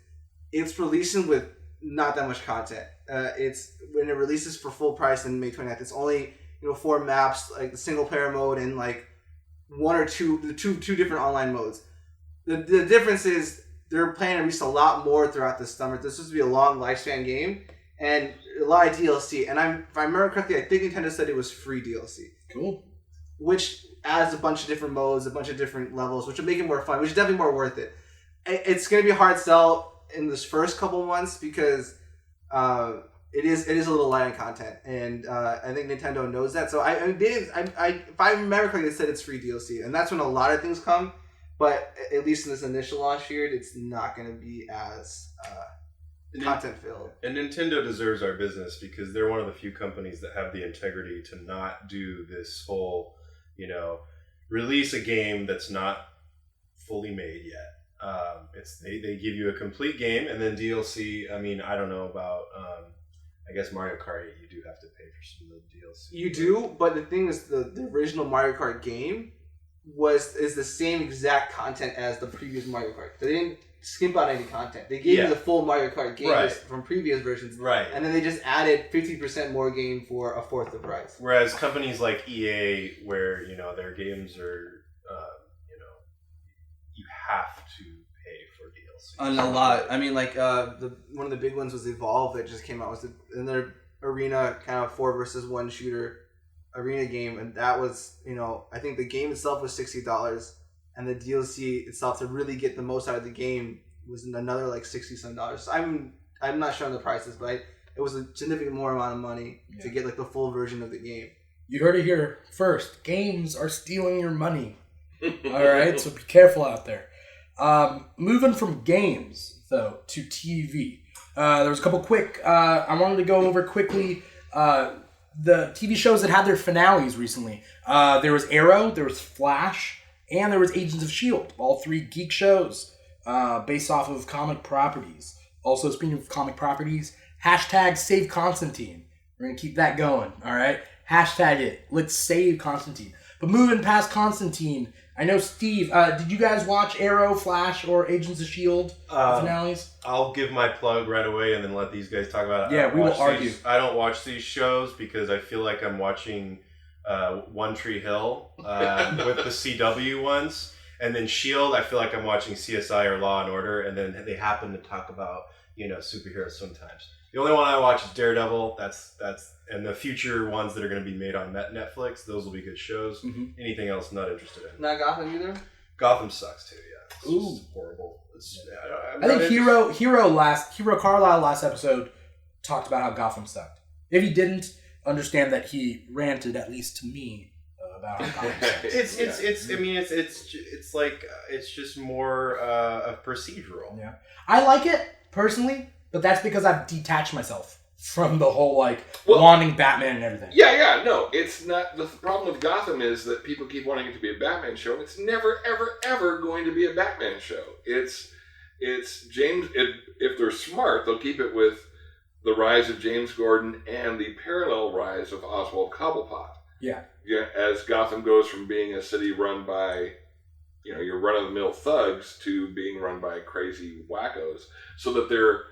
it's releasing with not that much content. It's when it releases for full price on May 29th. It's only 4 maps, like the single player mode and like one or two different online modes. The difference is they're planning to release a lot more throughout this summer. This is to be a long lifespan game and a lot of DLC. And if I remember correctly, I think Nintendo said it was free DLC. Cool. Which adds a bunch of different modes, a bunch of different levels, which would make it more fun, which is definitely more worth it. It's going to be a hard sell in this first couple months because it is a little light on content, and I think Nintendo knows that. So if I remember correctly, they said it's free DLC, and that's when a lot of things come. But at least in this initial launch period, it's not going to be as content filled. And Nintendo deserves our business because they're one of the few companies that have the integrity to not do this whole, release a game that's not fully made yet. They give you a complete game and then DLC. I mean, I don't know about. I guess Mario Kart 8, you do have to pay for some of the DLC. You do, but the thing is, the original Mario Kart game is the same exact content as the previous Mario Kart. They didn't skimp out any content. They gave you the full Mario Kart game from previous versions, and then they just added 50% more game for a fourth the price. Whereas companies like EA, where their games are, you have to pay for DLC. And a lot. I mean, like one of the big ones was Evolve that just came out. Was in their arena kind of 4 versus 1 shooter arena game, and that was I think the game itself was $60, and the DLC itself to really get the most out of the game was another like $60-some. So I'm not sure on the prices, but it was a significant more amount of money to get like the full version of the game. You heard it here first. Games are stealing your money. All right, so be careful out there. Moving from games, though, to TV. There was a couple quick... I wanted to go over quickly the TV shows that had their finales recently. There was Arrow, there was Flash, and there was Agents of S.H.I.E.L.D. All 3 geek shows based off of comic properties. Also, speaking of comic properties, hashtag Save Constantine. We're going to keep that going, all right? Hashtag it. Let's save Constantine. But moving past Constantine... I know, Steve, did you guys watch Arrow, Flash, or Agents of S.H.I.E.L.D. finales? I'll give my plug right away and then let these guys talk about it. Yeah, we will argue. I don't watch these shows because I feel like I'm watching One Tree Hill with the CW ones. And then S.H.I.E.L.D., I feel like I'm watching CSI or Law & Order, and then they happen to talk about, superheroes sometimes. The only one I watch is Daredevil. That's and the future ones that are going to be made on Netflix. Those will be good shows. Mm-hmm. Anything else, not interested in. Not Gotham either. Gotham sucks too. Yeah, it's Ooh, just horrible. I'm I not think Hero Carlisle last episode talked about how Gotham sucked. If he didn't, understand that he ranted, at least to me, about how Gotham sucked. It's just more of procedural. Yeah, I like it personally, but that's because I've detached myself from the whole wanting Batman and everything. Yeah, no, it's not. The problem with Gotham is that people keep wanting it to be a Batman show, and it's never, ever, ever going to be a Batman show. It's James. If they're smart, they'll keep it with the rise of James Gordon and the parallel rise of Oswald Cobblepot. Yeah, as Gotham goes from being a city run by, your run-of-the-mill thugs to being run by crazy wackos, so that there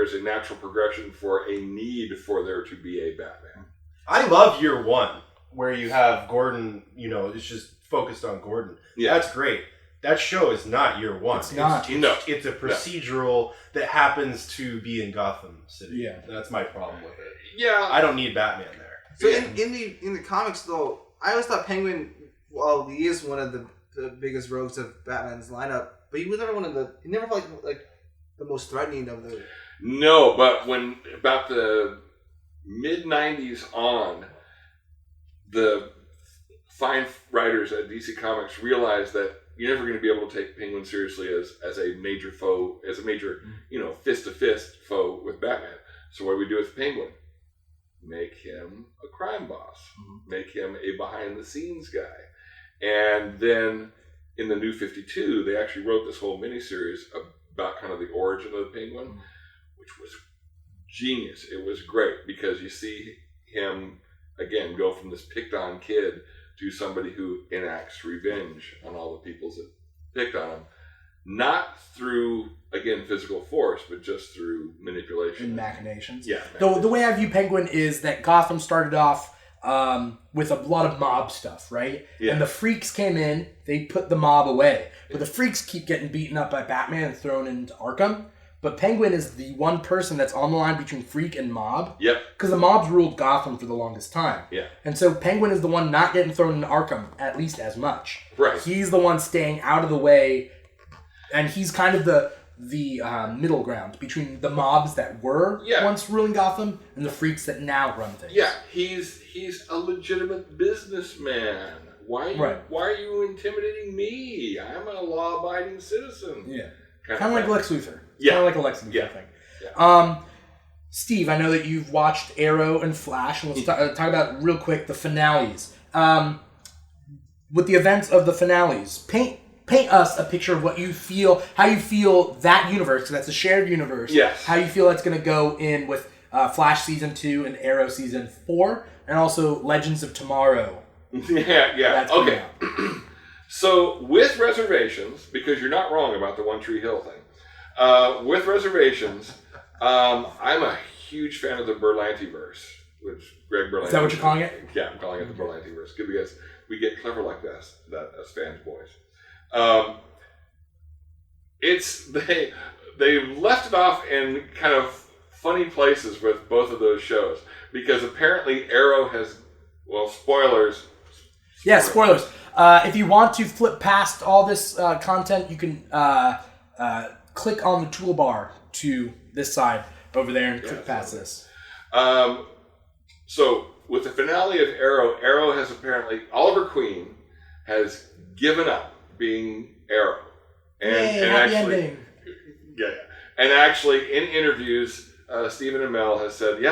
is a natural progression for a need for there to be a Batman. I love year one, where you have Gordon, it's just focused on Gordon. Yeah. That's great. That show is not year one. It's not. It's a procedural that happens to be in Gotham City. Yeah. That's my problem with it. Yeah. I don't need Batman there. So in the comics, though, I always thought Penguin, well, he is one of the biggest rogues of Batman's lineup, but he was never he never felt like the most threatening of the... No, but when about the mid-90s on, the fine writers at DC Comics realized that you're never going to be able to take Penguin seriously as a major foe, as a major, fist-to-fist foe with Batman. So what do we do with Penguin? Make him a crime boss. Make him a behind-the-scenes guy. And then in the New 52, they actually wrote this whole miniseries about kind of the origin of the Penguin, which was genius. It was great because you see him, again, go from this picked-on kid to somebody who enacts revenge on all the people that picked on him. Not through, again, physical force, but just through manipulation. And machinations. Yeah. The way I view Penguin is that Gotham started off with a lot of mob stuff, right? Yeah. And the freaks came in, they put the mob away. But the freaks keep getting beaten up by Batman and thrown into Arkham. But Penguin is the one person that's on the line between freak and mob. Yep. Because the mobs ruled Gotham for the longest time. Yeah. And so Penguin is the one not getting thrown into Arkham, at least as much. Right. He's the one staying out of the way, and he's kind of the middle ground between the mobs that were once ruling Gotham and the freaks that now run things. Yeah, he's a legitimate businessman. Why are you intimidating me? I'm a law-abiding citizen. Yeah. Kind of like Lex Luthor. Yeah. Kind of like a Lex Luthor thing. Yeah. Steve, I know that you've watched Arrow and Flash, and let's talk about real quick the finales. With the events of the finales, paint us a picture of what you feel, how you feel that universe, because that's a shared universe. Yes. How you feel that's going to go in with Flash Season 2 and Arrow Season 4, and also Legends of Tomorrow. Yeah. Okay. So, with reservations, because you're not wrong about the One Tree Hill thing, with reservations, I'm a huge fan of the Berlantiverse, which Greg Berlanti. Is that what you're calling it? Yeah, I'm calling it the Berlantiverse. Good, because we get clever like that as fans, boys. They left it off in kind of funny places with both of those shows, because apparently Arrow has, spoilers. Yeah, spoilers. If you want to flip past all this content, you can click on the toolbar to this side over there and click past this. So, with the finale of Arrow has apparently, Oliver Queen has given up being Arrow. Happy ending. Yeah. And actually, in interviews, Stephen Amell has said,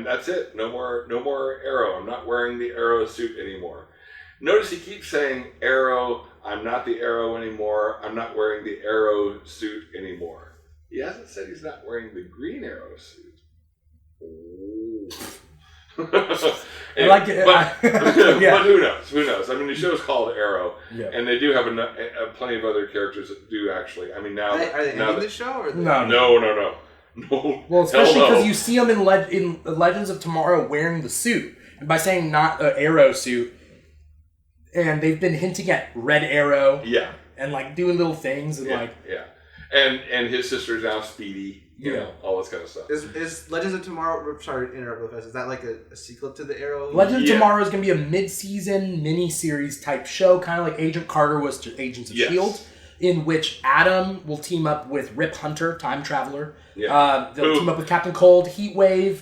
that's it. No more Arrow. I'm not wearing the Arrow suit anymore. Notice he keeps saying Arrow, I'm not the Arrow anymore, I'm not wearing the Arrow suit anymore. He hasn't said he's not wearing the Green Arrow suit. I like it. But who knows? Who knows? I mean, the show's called Arrow, and they do have plenty of other characters that do actually. I mean, now are they ending the show? Or No. Well, especially because you see them in Legends of Tomorrow wearing the suit, and by saying not an Arrow suit, and they've been hinting at Red Arrow, and doing little things, and and his sister's now Speedy. You know, all this kind of stuff. Is Legends of Tomorrow... Sorry to interrupt real fast. Is that like a sequel to the Arrow? Legends of Tomorrow is going to be a mid-season, mini-series type show, kind of like Agent Carter was to Agents of S.H.I.E.L.D. in which Adam will team up with Rip Hunter, Time Traveler. Yeah. They'll team up with Captain Cold, Heatwave,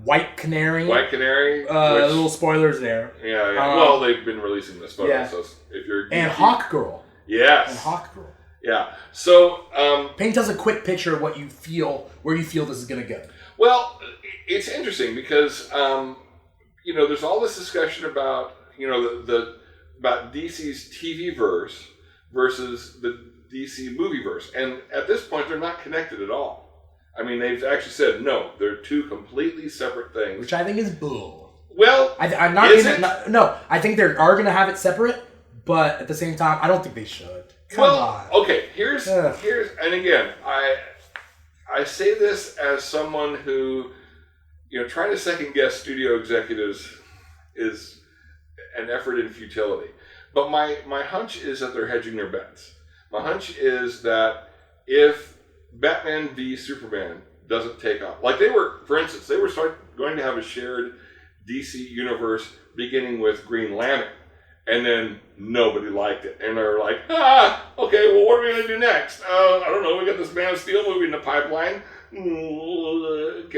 White Canary. White Canary. Little spoilers there. Yeah. Well, they've been releasing this photo, yeah. so if you're and Hawk Girl. Yes. And Hawk Girl. Yeah. So paint us a quick picture of what you feel, where you feel this is going to go. Well, it's interesting because there's all this discussion about about DC's TV verse versus the DC movie verse, and at this point they're not connected at all. I mean, they've actually said no; they're two completely separate things, which I think is bull. Well, I'm not. Is it? No, I think they are going to have it separate, but at the same time, I don't think they should. Come on. Okay. Here's, and again, I say this as someone who, trying to second guess studio executives is an effort in futility. But my hunch is that they're hedging their bets. My hunch is that if Batman v Superman doesn't take off, like for instance, they were going to have a shared DC universe beginning with Green Lantern, and then nobody liked it, and they're like, okay, well, what are we going to do next? I don't know. We got this Man of Steel movie in the pipeline. Can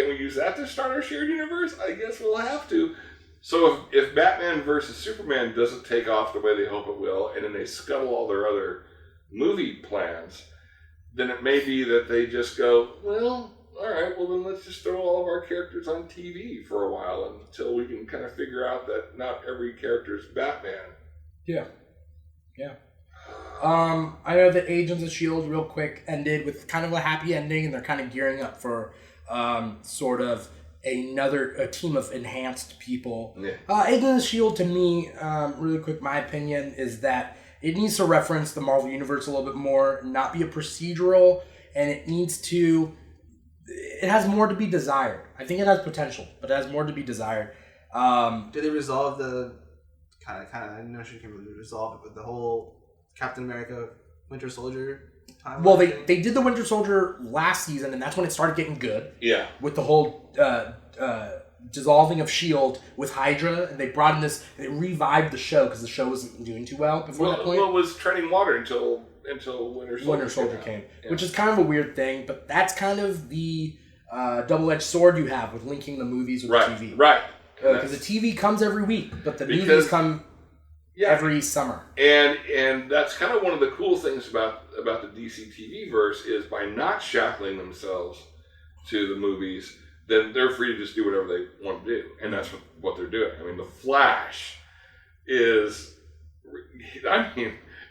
we use that to start our shared universe? I guess we'll have to. So if Batman versus Superman doesn't take off the way they hope it will, and then they scuttle all their other movie plans, then it may be that they just go, well, all right, well then let's just throw all of our characters on TV for a while until we can kind of figure out that not every character is Batman. Yeah. I know that Agents of S.H.I.E.L.D. real quick ended with kind of a happy ending, and they're kind of gearing up for sort of a team of enhanced people. Yeah. Agents of S.H.I.E.L.D. to me, really quick, my opinion is that it needs to reference the Marvel Universe a little bit more, not be a procedural, and it has more to be desired. I think it has potential, but it has more to be desired. Did they resolve the kind of? I know she can't really resolve it, but the whole Captain America Winter Soldier timeline. Well, they did the Winter Soldier last season, and that's when it started getting good. Yeah. With the whole dissolving of S.H.I.E.L.D. with Hydra, and they brought in this. They revived the show because the show wasn't doing too well before that point. Well, it was treading water until Winter Soldier came, which is kind of a weird thing, but that's kind of the double-edged sword you have with linking the movies with the TV. Right. Because the TV comes every week, but the movies come every summer. And that's kind of one of the cool things about the DC TV verse is by not shackling themselves to the movies, then they're free to just do whatever they want to do. And that's what they're doing. I mean, The Flash is...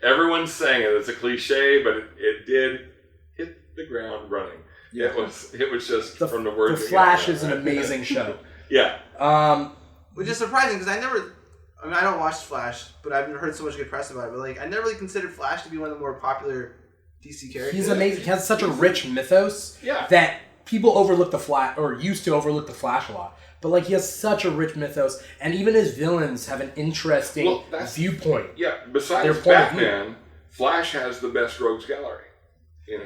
everyone's saying it. It's a cliche, but it did hit the ground running. Yeah. It was just from the words. The Flash is an amazing show. Yeah. Which is surprising because I don't watch Flash, but I've heard so much good press about it. But I never really considered Flash to be one of the more popular DC characters. He's amazing. He has such a rich mythos that people overlook the Flash, or used to overlook the Flash a lot. But he has such a rich mythos, and even his villains have an interesting viewpoint. Yeah, besides Batman, Flash has the best rogues gallery.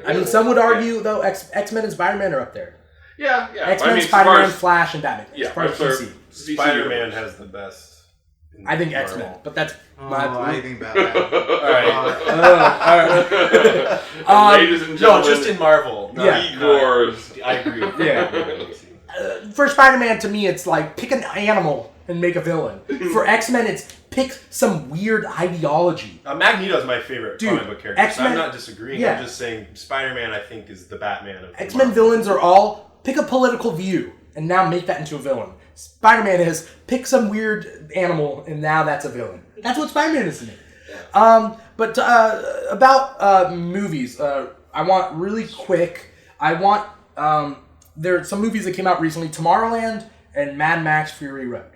I mean, some would argue though X-Men and Spider-Man are up there. Yeah. X-Men, Spider-Man, Flash, and Batman. Yeah, DC. Spider-Man has the best. I think X-Men, but that's I think Batman. All right. Ladies and gentlemen, no, just in Marvel. I agree. For Spider-Man, to me, it's pick an animal and make a villain. For X-Men, it's pick some weird ideology. Magneto's my favorite comic book character. X-Men, so I'm not disagreeing. I'm just saying Spider-Man, I think, is the Batman of X-Men Marvel. Villains are all pick a political view and now make that into a villain. Spider-Man is pick some weird animal and now that's a villain. That's what Spider-Man is to me. But about movies, I want really quick. There are some movies that came out recently: Tomorrowland and Mad Max Fury Road.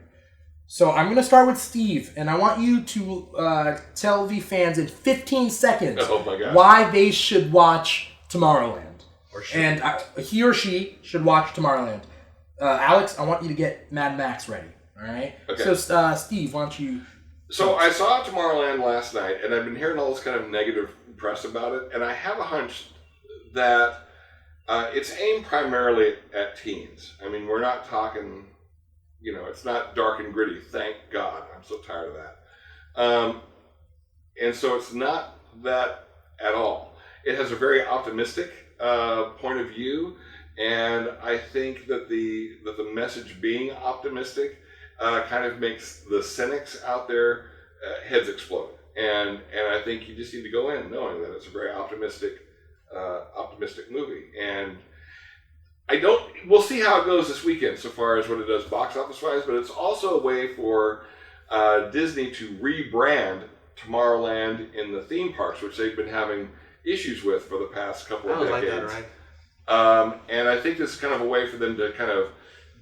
So I'm going to start with Steve, and I want you to tell the fans in 15 seconds why they should watch Tomorrowland. And he or she should watch Tomorrowland. Alex, I want you to get Mad Max ready. All right? Okay. So, Steve, why don't you... So I saw Tomorrowland last night, and I've been hearing all this kind of negative press about it, and I have a hunch that it's aimed primarily at teens. I mean, we're not talking... it's not dark and gritty, thank God. I'm so tired of that. And so it's not that at all. It has a very optimistic point of view, and I think that the message being optimistic kind of makes the cynics out there heads explode. And I think you just need to go in knowing that it's a very optimistic movie. And we'll see how it goes this weekend so far as what it does box office wise, but it's also a way for Disney to rebrand Tomorrowland in the theme parks, which they've been having issues with for the past couple of decades. Like that, right? And I think this is kind of a way for them to kind of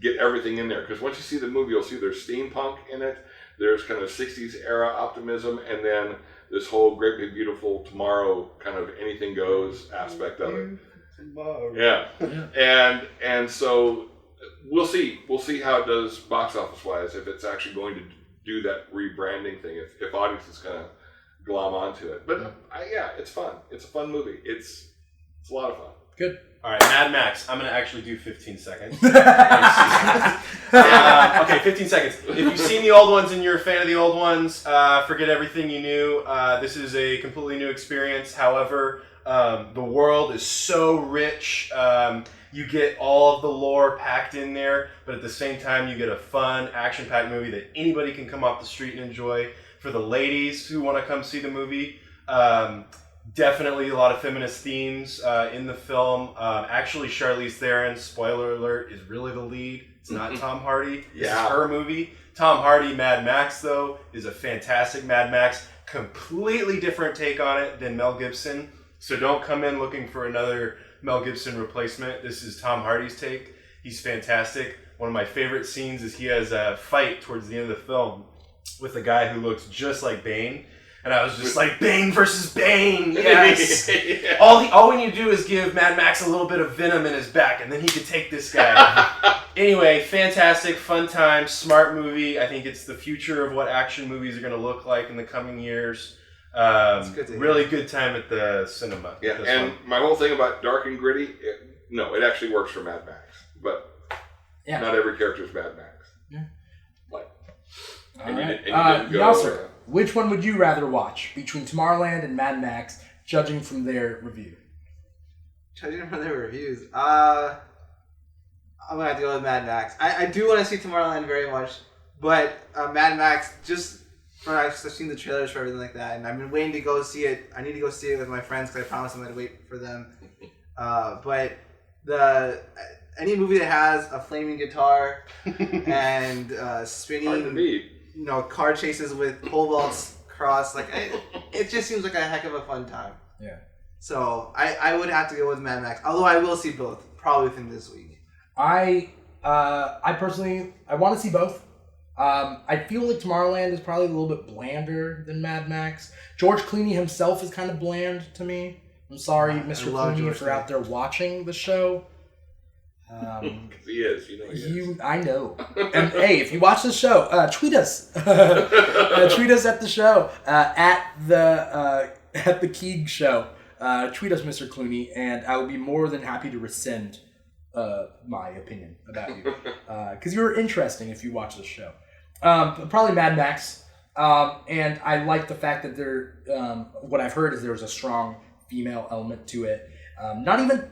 get everything in there, because once you see the movie, you'll see there's steampunk in it, there's kind of 60s era optimism, and then this whole great big beautiful tomorrow kind of anything goes aspect of it. Yeah. And so we'll see how it does box office wise, if it's actually going to do that rebranding thing, if audiences kind of glom onto it. But it's fun. It's a fun movie. It's a lot of fun. Good. All right, Mad Max. I'm going to actually do 15 seconds. 15 seconds. If you've seen the old ones and you're a fan of the old ones, forget everything you knew. This is a completely new experience. However, the world is so rich. You get all of the lore packed in there, but at the same time, you get a fun, action-packed movie that anybody can come off the street and enjoy. For the ladies who want to come see the movie, definitely a lot of feminist themes in the film. Actually, Charlize Theron, spoiler alert, is really the lead. It's not Tom Hardy. This is her movie. Tom Hardy, Mad Max, though, is a fantastic Mad Max. Completely different take on it than Mel Gibson. So don't come in looking for another Mel Gibson replacement. This is Tom Hardy's take. He's fantastic. One of my favorite scenes is he has a fight towards the end of the film with a guy who looks just like Bane. And I was just like, Bane versus Bane, yes! Yeah. All we need to do is give Mad Max a little bit of venom in his back, and then he could take this guy. Anyway, fantastic, fun time, smart movie. I think it's the future of what action movies are going to look like in the coming years. Really good time at the cinema. Yeah, and my whole thing about dark and gritty, it actually works for Mad Max. But not every character is Mad Max. Yeah. Like, Yasir, which one would you rather watch between Tomorrowland and Mad Max, judging from their review? Judging from their reviews, I'm gonna have to go with Mad Max. I do want to see Tomorrowland very much, but Mad Max, just from I've seen the trailers for everything like that, and I've been waiting to go see it. I need to go see it with my friends because I promised I'm gonna wait for them. But any movie that has a flaming guitar and spinning, car chases with pole vaults across, it just seems like a heck of a fun time. Yeah. So I would have to go with Mad Max, although I will see both probably within this week. I personally want to see both. I feel like Tomorrowland is probably a little bit blander than Mad Max. George Clooney himself is kind of bland to me. I'm sorry, Mr. Clooney, if you're out there watching the show. Because he is, he is. I know. And hey, if you watch the show, tweet us. Tweet us at the show, at the Keeg show. Tweet us, Mr. Clooney, and I will be more than happy to rescind my opinion about you, because you're interesting if you watch this show. Probably Mad Max, and I like the fact that what I've heard is there's a strong female element to it. Not even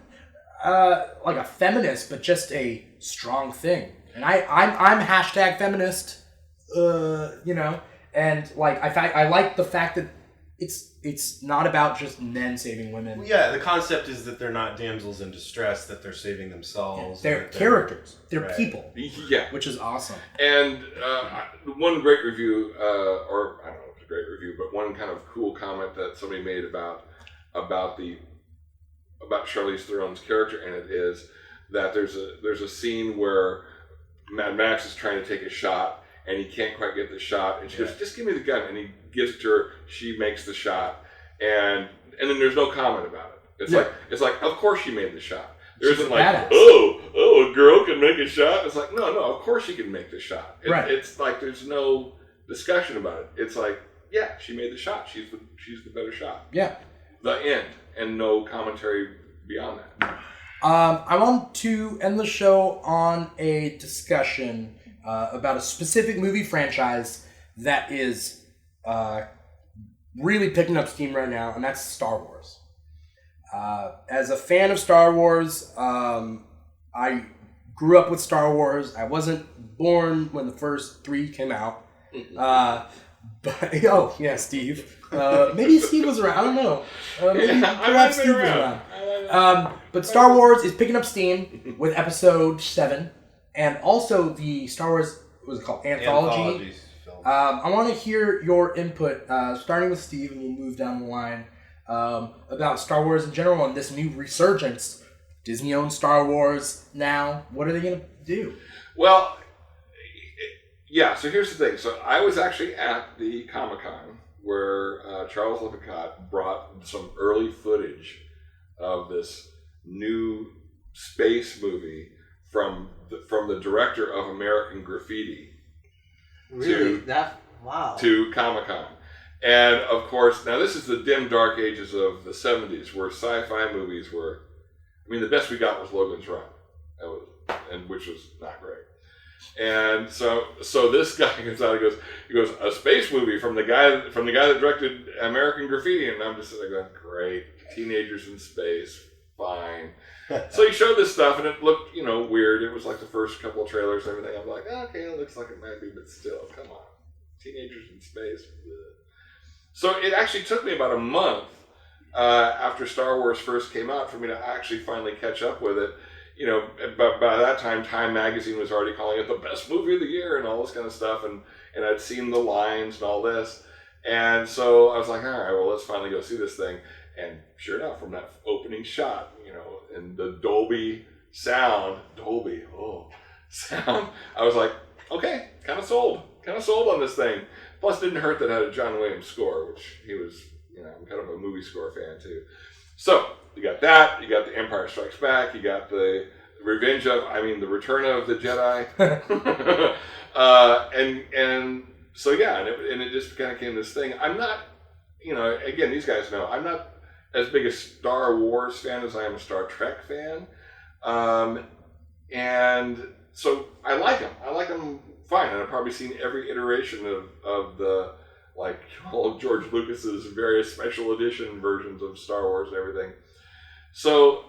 like a feminist, but just a strong thing. And I'm hashtag feminist, and I like the fact that it's not about just men saving women. Well, yeah, the concept is that they're not damsels in distress, that they're saving themselves. They're characters. They're right. people. Yeah. Which is awesome. And one great review, or I don't know if it's a great review, but one kind of cool comment that somebody made about Charlize Theron's character in it is that there's a scene where Mad Max is trying to take a shot and he can't quite get the shot, and she goes, "Just give me the gun," and he gives it to her. She makes the shot, and then there's no comment about it. It's like of course she made the shot. There isn't like a girl can make a shot. It's like no, of course she can make the shot. It's like there's no discussion about it. It's like she made the shot. She's the better shot. Yeah. The end, and no commentary beyond that. I want to end the show on a discussion about a specific movie franchise that is really picking up steam right now, and that's Star Wars. As a fan of Star Wars, I grew up with Star Wars. I wasn't born when the first 3 came out. But oh yeah, Steve. Maybe Steve was around. I don't know. Perhaps Steve was around. But Star Wars is picking up steam with Episode 7, and also the Star Wars, what was it called? Anthology. I want to hear your input, starting with Steve, and we'll move down the line, about Star Wars in general and this new resurgence. Disney owns Star Wars now. What are they going to do? Well, yeah, so here's the thing. So I was actually at the Comic-Con where Charles Lippincott brought some early footage of this new space movie from the director of American Graffiti. Really? Wow. To Comic-Con. And of course, now this is the dim dark ages of the 70s where sci-fi movies were, I mean, the best we got was Logan's Run. Which was not great. And so this guy comes out and he goes, a space movie from the guy that directed American Graffiti, and I'm just sitting there going, great, teenagers in space, fine. So he showed this stuff, and it looked, weird. It was like the first couple of trailers and everything. I'm like, okay, it looks like it might be, but still, come on, teenagers in space. So it actually took me about a month after Star Wars first came out for me to actually finally catch up with it. But by that time, Time Magazine was already calling it the best movie of the year and all this kind of stuff. And I'd seen the lines and all this. And so I was like, all right, well, let's finally go see this thing. And sure enough, from that opening shot, and the Dolby sound, I was like, okay, kind of sold on this thing. Plus, it didn't hurt that it had a John Williams score, which he was, I'm kind of a movie score fan too. So, you got that, you got The Empire Strikes Back, you got the the Return of the Jedi. and so yeah, and it just kind of came this thing. I'm not, again, these guys know, I'm not as big a Star Wars fan as I am a Star Trek fan. And so I like them fine. And I've probably seen every iteration of the, like, all of George Lucas's various special edition versions of Star Wars and everything. So,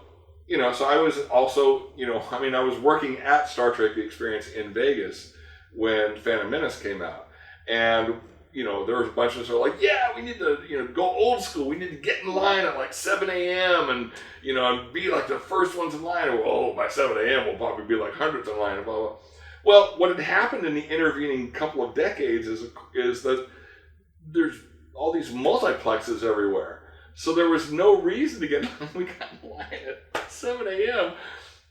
so I was also, I was working at Star Trek The Experience in Vegas when Phantom Menace came out. And, there was a bunch of us who were like, yeah, we need to, go old school. We need to get in line at like 7 a.m. and, and be like the first ones in line. Or, by 7 a.m. we'll probably be like hundreds in line and blah, blah. Well, what had happened in the intervening couple of decades is that there's all these multiplexes everywhere. So there was no reason to get, we got in line at 7 a.m.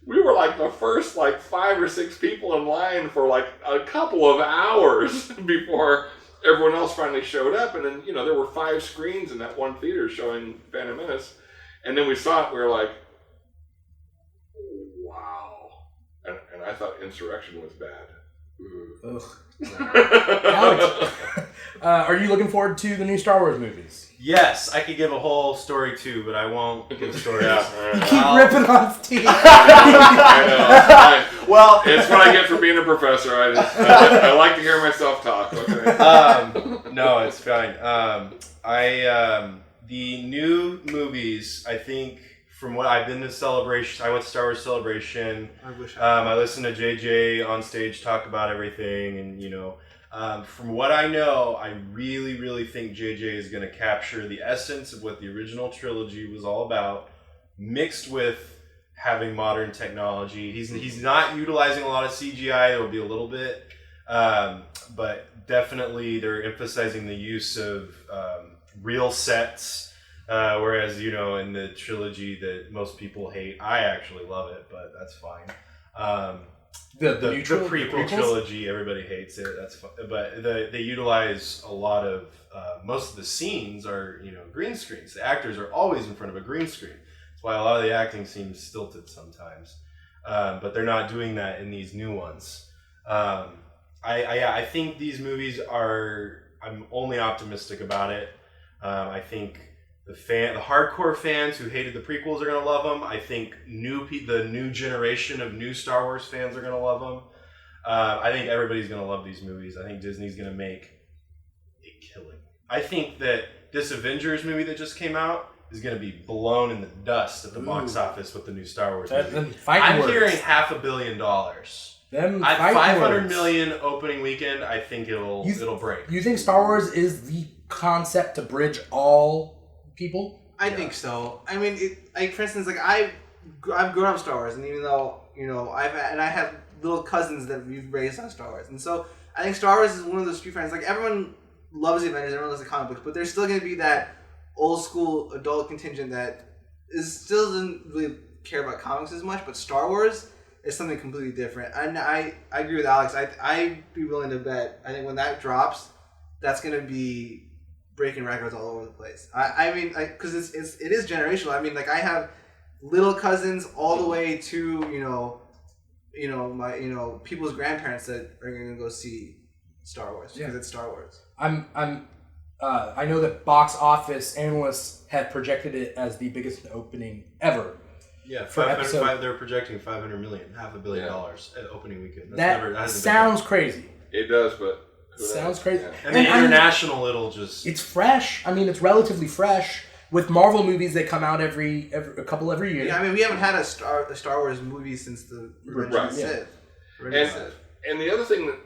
We were like the first 5 or 6 people in line for like a couple of hours before everyone else finally showed up. And then, there were 5 screens in that one theater showing Phantom Menace. And then we saw it, we were like, wow. And I thought Insurrection was bad. Ugh. Alex, are you looking forward to the new Star Wars movies? Yes, I could give a whole story too, but I won't give stories. You keep ripping on Steve. I know. Well, it's what I get for being a professor. I like to hear myself talk. No, it's fine. The new movies, I think, from what I've been to Celebration, I went to Star Wars Celebration. I listened to JJ on stage talk about everything, and from what I know, I really, really think JJ is going to capture the essence of what the original trilogy was all about, mixed with having modern technology. He's not utilizing a lot of CGI. There will be a little bit, but definitely they're emphasizing the use of real sets. Whereas, in the trilogy that most people hate, I actually love it, but that's fine. The prequel trilogy, everybody hates it. That's fine. But they utilize a lot of most of the scenes are green screens. The actors are always in front of a green screen. That's why a lot of the acting seems stilted sometimes. But they're not doing that in these new ones. I think these movies I'm only optimistic about it. I think the hardcore fans who hated the prequels are going to love them. I think the new generation of new Star Wars fans are going to love them. I think everybody's going to love these movies. I think Disney's going to make a killing. I think that this Avengers movie that just came out is going to be blown in the dust at the box office with the new Star Wars movie. I'm hearing $500 million. At 500 million opening weekend, I think it'll break. You think Star Wars is the concept to bridge all people? I think so. I mean, for instance, like I've grown up Star Wars, and even though I have little cousins that we've raised on Star Wars, and so I think Star Wars is one of those few friends. Like everyone loves the Avengers, everyone loves the comic books, but there's still going to be that old school adult contingent that still doesn't really care about comics as much. But Star Wars is something completely different. And I agree with Alex. I'd be willing to bet. I think when that drops, that's going to be breaking records all over the place. I mean, because it is generational. I mean, like I have little cousins all the way to my people's grandparents that are going to go see Star Wars because it's Star Wars. I know that box office analysts have projected it as the biggest opening ever. Yeah, they're projecting $500 million, $500 million at opening weekend. That sounds crazy. It does, but sounds crazy. Yeah. And the international, it's fresh. I mean, it's relatively fresh. With Marvel movies, they come out every couple every year. Yeah, I mean, we haven't had a Star Wars movie since the Revenge of the Sith. And the other thing that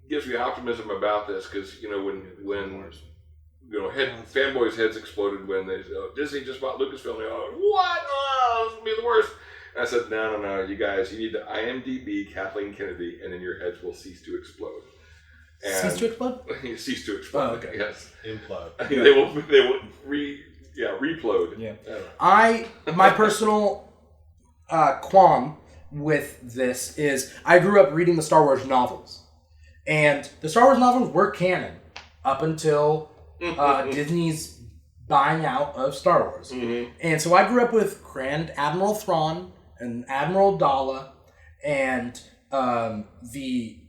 gives me optimism about this, because when fanboys' heads exploded when they said, Disney just bought Lucasfilm. They all, what? Oh, this will be the worst. And I said, no, you guys, you need to IMDb Kathleen Kennedy, and then your heads will cease to explode. Cease to explode? Cease to explode. Oh, okay. Yes. Implode. They will replode. Yeah. My personal qualm with this is I grew up reading the Star Wars novels, and the Star Wars novels were canon up until Disney's buying out of Star Wars. Mm-hmm. And so I grew up with Grand Admiral Thrawn and Admiral Dala and the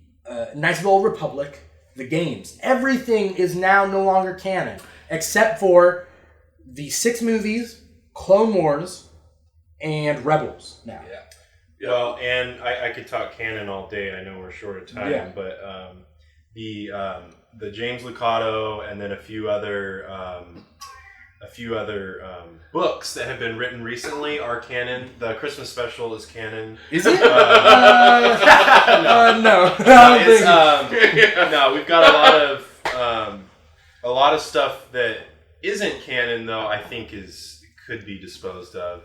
Knights of the Old Republic, the games. Everything is now no longer canon, except for the 6 movies, Clone Wars, and Rebels now. Yeah. Well, and I could talk canon all day. I know we're short of time, but the James Lucado and then a few other books that have been written recently are canon. The Christmas special is canon. Is it? No. No, we've got a lot of stuff that isn't canon though. I think could be disposed of.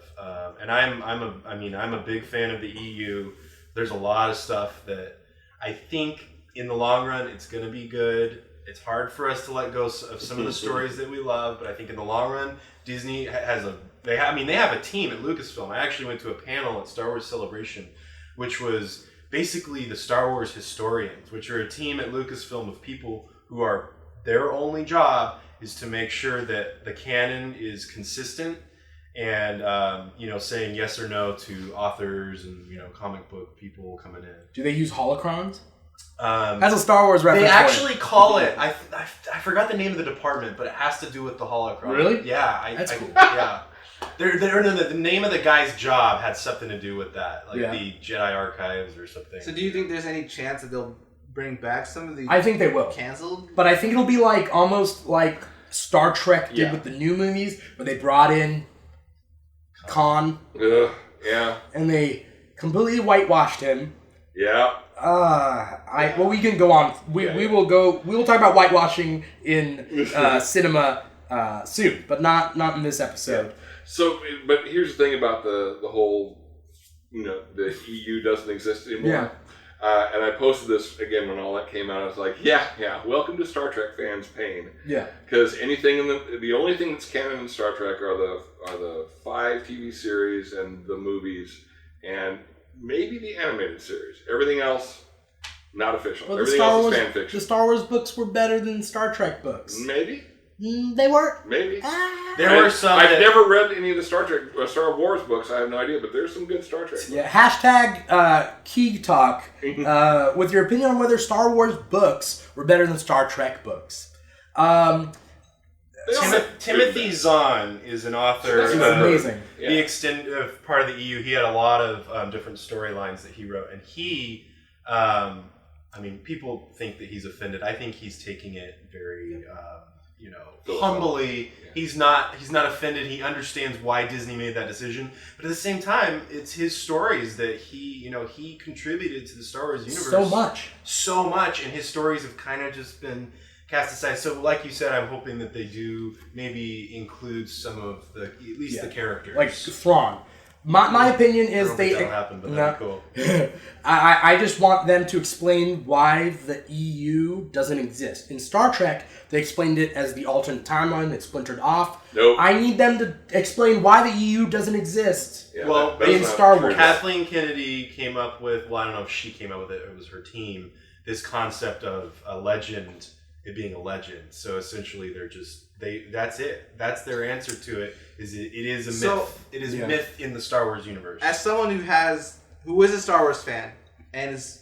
And I'm a big fan of the EU. There's a lot of stuff that I think in the long run it's going to be good. It's hard for us to let go of some of the stories that we love, but I think in the long run, Disney has they have a team at Lucasfilm. I actually went to a panel at Star Wars Celebration, which was basically the Star Wars historians, which are a team at Lucasfilm of people who are their only job is to make sure that the canon is consistent and saying yes or no to authors and comic book people coming in. Do they use holocrons? That's a Star Wars reference. They actually call it. I forgot the name of the department, but it has to do with the holocron. Really? Yeah, that's cool. Yeah, the name of the guy's job had something to do with that, the Jedi Archives or something. So, do you think there's any chance that they'll bring back some of the? I think they will. Canceled, but I think it'll be almost like Star Trek did with the new movies, where they brought in Khan. Yeah. And they completely whitewashed him. Yeah. Well, we can go on. We will talk about whitewashing in cinema soon, but not in this episode. Yeah. So, but here's the thing about the whole, the EU doesn't exist anymore. Yeah. And I posted this again when all that came out. I was like, yeah, welcome to Star Trek fans' pain. Yeah. Because anything the only thing that's canon in Star Trek are the 5 TV series and the movies and maybe the animated series. Everything else, not official. Well, everything else is fan fiction. The Star Wars books were better than Star Trek books. Maybe. They were. Maybe. There were some. I've never read any of the Star Wars books. I have no idea, but there's some good Star Trek books. Yeah. Hashtag Keeg Talk with your opinion on whether Star Wars books were better than Star Trek books. Timothy Zahn is an author. He's amazing. The extent part of the EU. He had a lot of different storylines that he wrote, and he. People think that he's offended. I think he's taking it very. humbly. He's not offended. He understands why Disney made that decision. But at the same time, it's his stories that he contributed to the Star Wars universe so much, and his stories have kind of just been cast aside. So, like you said, I'm hoping that they do maybe include some of at least the characters, like Thrawn. My opinion is I don't think that'll happen, but that'd be cool. I just want them to explain why the EU doesn't exist. In Star Trek, they explained it as the alternate timeline that splintered off. Nope. I need them to explain why the EU doesn't exist. Yeah, well, in Star Wars. Kathleen Kennedy came up with, well, I don't know if she came up with it, it was her team, this concept of a legend, it being a legend. So essentially that's it. That's their answer to it. It is a myth. It is a myth in the Star Wars universe. As someone who is a Star Wars fan and is,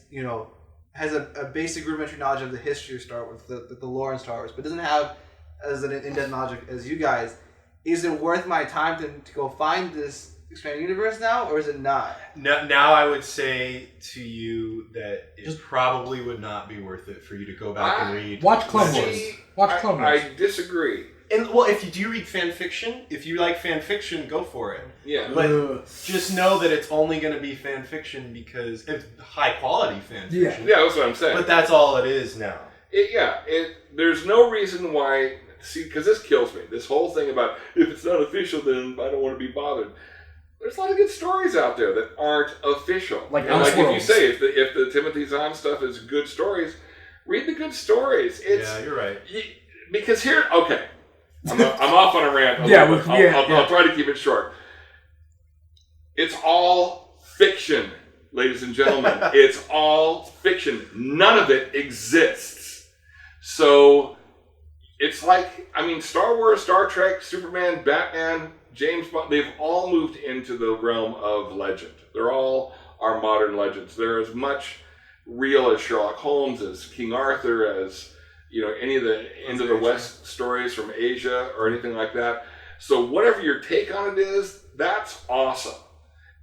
has a basic rudimentary knowledge of the history of Star Wars, the lore in Star Wars, but doesn't have as an in-depth knowledge as you guys, is it worth my time to go find this expanded universe now, or is it not? Now I would say to you that it probably would not be worth it for you to go back and read. Watch Clone Wars. Watch Clone Wars. I disagree. And if you do read fan fiction, if you like fan fiction, go for it. Yeah. But just know that it's only going to be fan fiction because it's high quality fan fiction. Yeah, that's what I'm saying. But that's all it is now. There's no reason why. See, because this kills me. This whole thing about if it's not official, then I don't want to be bothered. There's a lot of good stories out there that aren't official. Like if you say, if the Timothy Zahn stuff is good stories, read the good stories. Yeah, you're right. Because here, okay, I'm off on a rant. I'll try to keep it short. It's all fiction, ladies and gentlemen. It's all fiction. None of it exists. So it's like, Star Wars, Star Trek, Superman, Batman, James Bond, they've all moved into the realm of legend. They're all our modern legends. They're as much real as Sherlock Holmes, as King Arthur, as any of the Into the West stories from Asia or anything like that. So whatever your take on it is, that's awesome.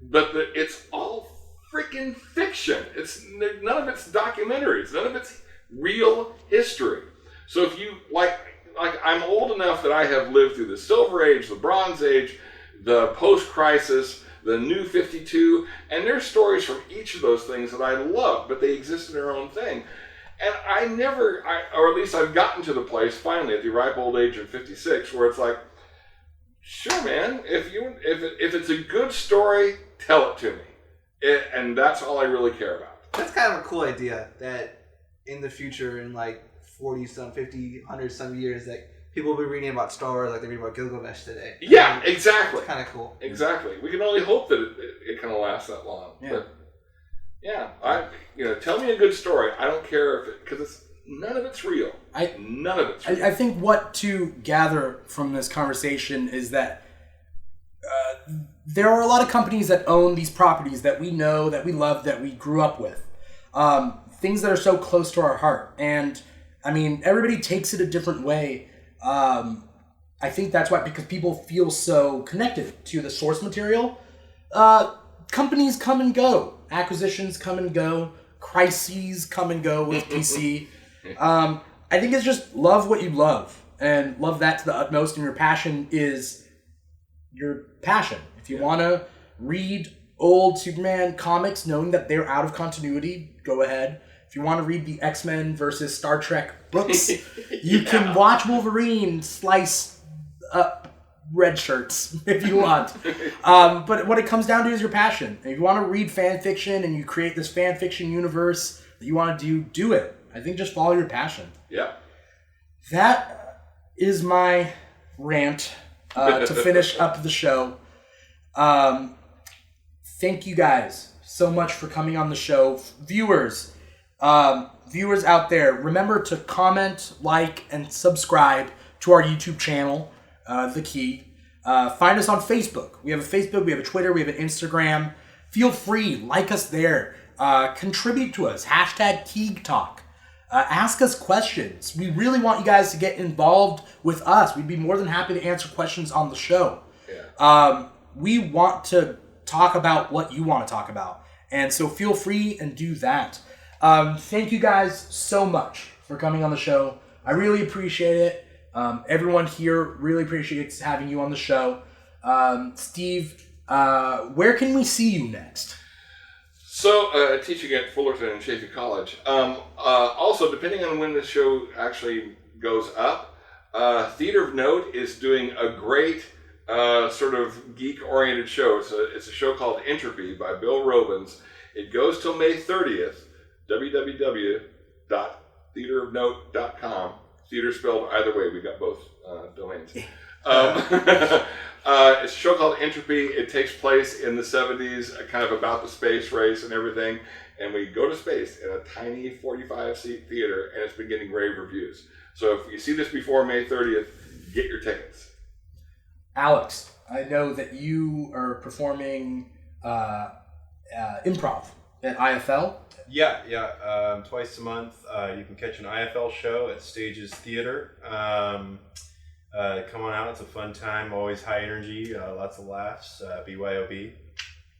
But it's all freaking fiction. None of it's documentaries. None of it's real history. So if you like I'm old enough that I have lived through the Silver Age, the Bronze Age, the Post-Crisis, the New 52, and there's stories from each of those things that I love, but they exist in their own thing. And or at least I've gotten to the place finally at the ripe old age of 56 where it's like, sure, man, if it's a good story, tell it to me. And that's all I really care about. That's kind of a cool idea that in the future, in 40-some, 50, 100-some years, that people will be reading about Star Wars like they read about Gilgamesh today. Yeah, exactly. It's kind of cool. Exactly. We can only hope that it kind of lasts that long. Yeah. But tell me a good story. I don't care because none of it's real. None of it's real. I think what to gather from this conversation is that there are a lot of companies that own these properties that we know, that we love, that we grew up with. Things that are so close to our heart. And everybody takes it a different way. I think that's why, because people feel so connected to the source material. Companies come and go. Acquisitions come and go. Crises come and go with PC. I think it's just love what you love. And love that to the utmost. And your passion is your passion. If you want to read old Superman comics knowing that they're out of continuity, go ahead. If you want to read the X-Men versus Star Trek books, you can watch Wolverine slice up red shirts if you want. But what it comes down to is your passion. If you want to read fan fiction and you create this fan fiction universe that you want to do it. I think just follow your passion. Yeah. That is my rant to finish up the show. Thank you guys so much for coming on the show. Viewers out there, remember to comment, like, and subscribe to our YouTube channel, The Keeg. Find us on Facebook. We have a Facebook, we have a Twitter, we have an Instagram. Feel free, like us there. Contribute to us. #Keeg Talk. Ask us questions. We really want you guys to get involved with us. We'd be more than happy to answer questions on the show. Yeah. We want to talk about what you want to talk about. And so feel free and do that. Thank you guys so much for coming on the show. I really appreciate it. Everyone here really appreciates having you on the show. Steve, where can we see you next? So, teaching at Fullerton and Chaffey College. Also, depending on when the show actually goes up, Theater of Note is doing a great sort of geek-oriented show. It's a show called Entropy by Bill Robins. It goes till May 30th, www.theaterofnote.com. Theater spelled either way. We got both domains. It's a show called Entropy. It takes place in the 70s, kind of about the space race and everything. And we go to space in a tiny 45-seat theater, and it's been getting rave reviews. So if you see this before May 30th, get your tickets. Alex, I know that you are performing improv at IFL. Yeah. Twice a month, you can catch an IFL show at Stages Theater. Come on out; it's a fun time. Always high energy, lots of laughs. BYOB.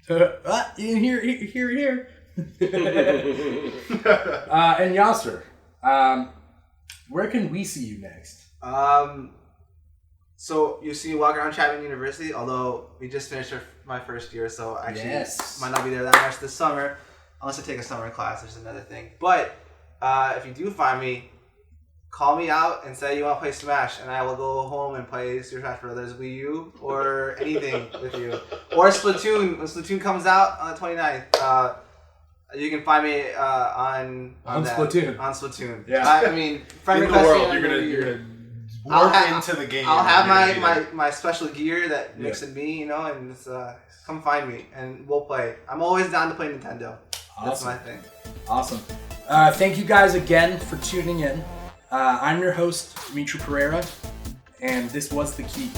Here. And Yasir, where can we see you next? So you see me walking around Chapman University, although we just finished my first year, so actually might not be there that much this summer, unless I take a summer class, which is another thing. But if you do find me, call me out and say you want to play Smash, and I will go home and play Super Smash Brothers Wii U or anything with you. Or Splatoon. When Splatoon comes out on the 29th, you can find me on Splatoon. On Splatoon. Yeah. I mean, friend In the request world, you're gonna warp into the game. I'll have my special gear that makes it me, and it's, come find me and we'll play. I'm always down to play Nintendo. Awesome. That's my thing. Awesome. Thank you guys again for tuning in. I'm your host, Dimithri Perera, and this was The Keeg.